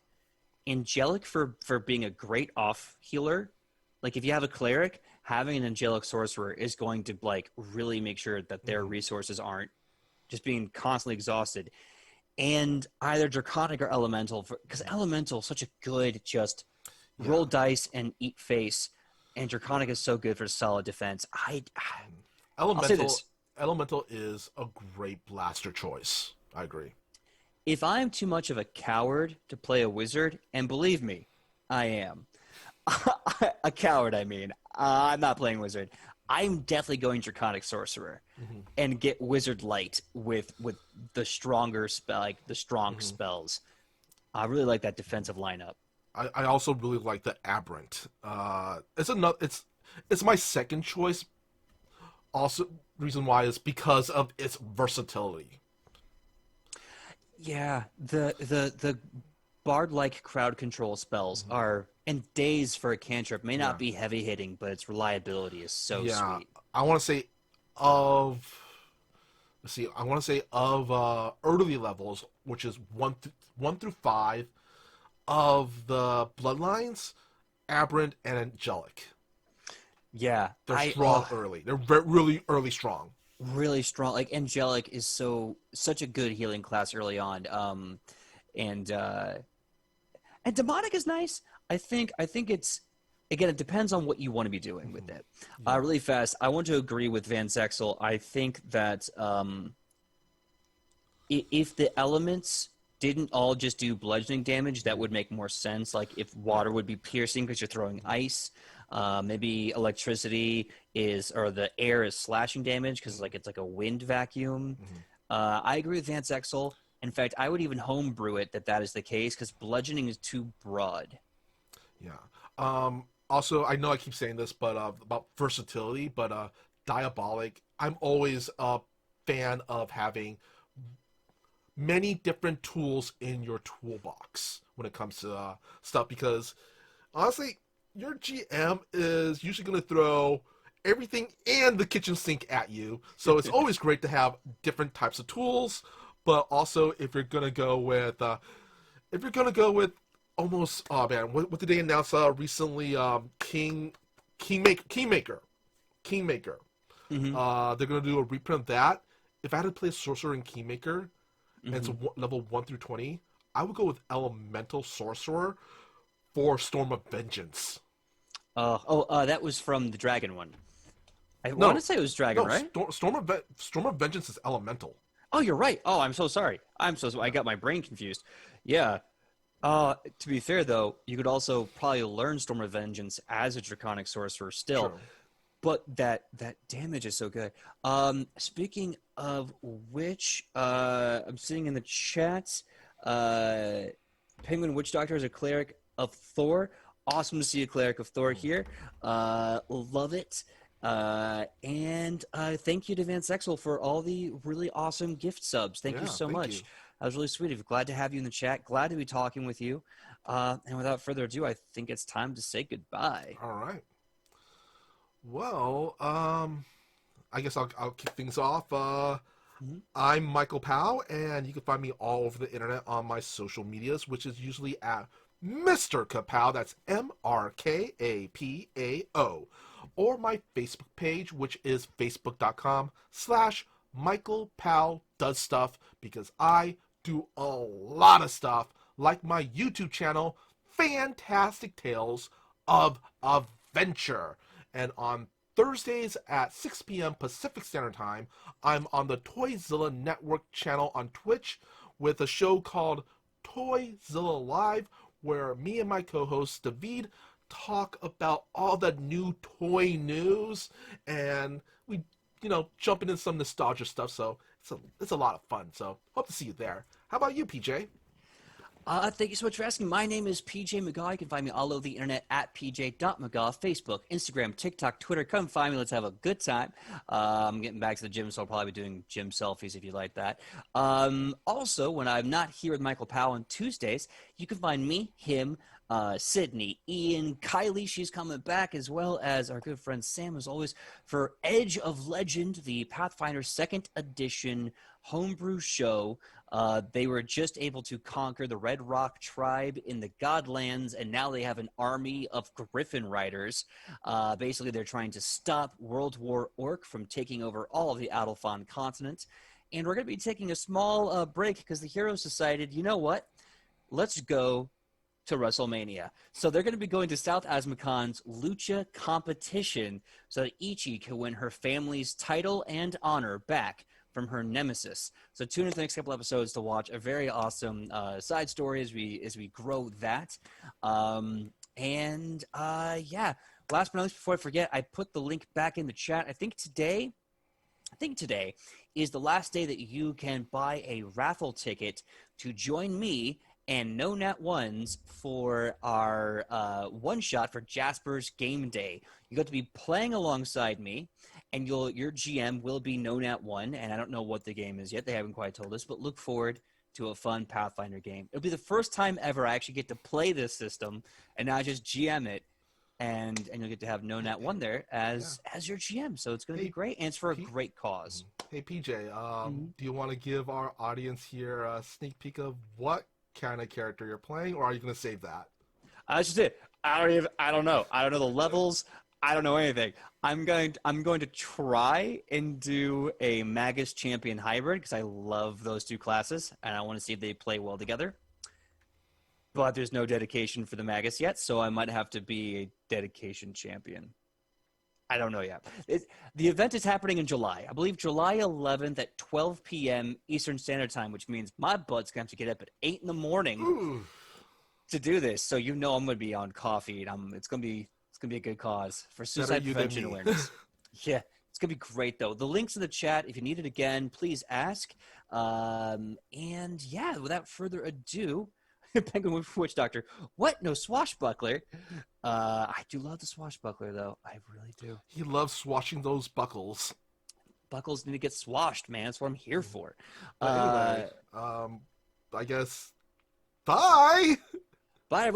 S1: Angelic for being a great off healer, like if you have a cleric, having an Angelic Sorcerer is going to like really make sure that their resources aren't just being constantly exhausted. And either Draconic or Elemental, because Elemental is such a good just roll dice and eat face, and Draconic is so good for solid defense. I'll say this.
S2: Elemental is a great blaster choice. I agree.
S1: If I'm too much of a coward to play a wizard, and believe me, I am. A coward, I mean. I'm not playing wizard. I'm definitely going Draconic Sorcerer and get Wizard Light with the stronger spell, like the strong spells. I really like that defensive lineup.
S2: I also really like the Aberrant. It's my second choice. Also, reason why is because of its versatility.
S1: Yeah, the bard-like crowd control spells are, and days for a cantrip may not be heavy hitting, but its reliability is so sweet.
S2: I want to say of early levels, which is one through 5 of the Bloodlines, Aberrant and Angelic.
S1: Yeah,
S2: They're strong early. They're really early strong.
S1: Really strong. Like Angelic is such a good healing class early on. And Demonic is nice. I think it's, again, it depends on what you want to be doing with it. Really fast, I want to agree with Van Zexel. I think that if the elements didn't all just do bludgeoning damage, that would make more sense. Like if water would be piercing because you're throwing ice. Maybe electricity or the air is slashing damage because it's like a wind vacuum. I agree with Van Zexel. In fact, I would even homebrew it that is the case because bludgeoning is too broad.
S2: Yeah. Also, I know I keep saying this, but about versatility, but Diabolic, I'm always a fan of having many different tools in your toolbox when it comes to stuff because, honestly, your GM is usually going to throw everything and the kitchen sink at you. So it's always great to have different types of tools, but also if you're going to go with almost, oh man, what did they announce recently? Kingmaker. They're going to do a reprint of that. If I had to play a Sorcerer in Kingmaker, and it's level 1 through 20, I would go with Elemental Sorcerer for Storm of Vengeance.
S1: That was from the Dragon one. I want to say it was Dragon, right?
S2: Storm of Vengeance is Elemental.
S1: Oh, you're right. Oh, I'm so sorry. I got my brain confused. Yeah. To be fair, though, you could also probably learn Storm of Vengeance as a Draconic Sorcerer still.
S2: True.
S1: But that damage is so good. Speaking of which, I'm seeing in the chat, Penguin Witch Doctor is a cleric of Thor. Awesome to see a cleric of Thor here. Love it. And thank you to Van Zexel for all the really awesome gift subs. Thank you so much. That was really sweet of you. Glad to have you in the chat. Glad to be talking with you. And without further ado, I think it's time to say goodbye.
S2: All right. Well, I guess I'll kick things off. I'm Michael Powell, and you can find me all over the internet on my social medias, which is usually at Mr. Kapow, that's MRKAPAO, or my Facebook page, which is facebook.com/Michael Powell Does Stuff, because I do a lot of stuff, like my YouTube channel, Fantastic Tales of Adventure. And on Thursdays at 6 p.m. Pacific Standard Time, I'm on the Toyzilla Network channel on Twitch with a show called Toyzilla Live, where me and my co-host David talk about all the new toy news, and we, jump into some nostalgia stuff. So it's a lot of fun. So hope to see you there. How about you, PJ?
S1: Thank you so much for asking. My name is PJ McGaw. You can find me all over the internet at pj.mcgaw, Facebook, Instagram, TikTok, Twitter. Come find me. Let's have a good time. I'm getting back to the gym, so I'll probably be doing gym selfies if you like that. Also, when I'm not here with Michael Powell on Tuesdays, you can find me, him, Sydney, Ian, Kylie, she's coming back, as well as our good friend Sam, as always, for Edge of Legend, the Pathfinder 2nd Edition homebrew show. They were just able to conquer the Red Rock tribe in the Godlands, and now they have an army of Griffin riders. Basically, they're trying to stop World War Orc from taking over all of the Adolfon continent. And we're going to be taking a small break because the heroes decided, you know what? Let's go to WrestleMania. So they're going to be going to South Asmacon's Lucha competition so that Ichi can win her family's title and honor back from her nemesis. So tune in to the next couple episodes to watch a very awesome side story as we grow that. Yeah, last but not least, before I forget, I put the link back in the chat. I think today is the last day that you can buy a raffle ticket to join me and No Nat Ones for our one shot for Jasper's Game Day. You got to be playing alongside me, and your GM will be No Nat One, and I don't know what the game is yet. They haven't quite told us, but look forward to a fun Pathfinder game. It'll be the first time ever I actually get to play this system, and not just GM it, and you'll get to have No Nat One there as your GM. So it's going to be great, and it's for a great cause.
S2: Hey, PJ, do you want to give our audience here a sneak peek of what kind of character you're playing, or are you going to save that?
S1: That's just it. I don't know. I don't know the levels. I don't know anything. I'm going to try and do a Magus Champion hybrid because I love those two classes, and I want to see if they play well together. But there's no dedication for the Magus yet, so I might have to be a dedication champion. I don't know yet. The event is happening in July. I believe July 11th at 12 p.m. Eastern Standard Time, which means my butt's going to have to get up at 8 in the morning to do this. So I'm going to be on coffee, and it's going to be a good cause for suicide prevention awareness. Yeah, it's going to be great, though. The link's in the chat. If you need it again, please ask. And yeah, without further ado, Penguin Witch Doctor. What? No swashbuckler? I do love the swashbuckler, though. I really do.
S2: He loves swashing those buckles.
S1: Buckles need to get swashed, man. That's what I'm here for.
S2: But anyway, I guess, bye!
S1: Bye, everyone.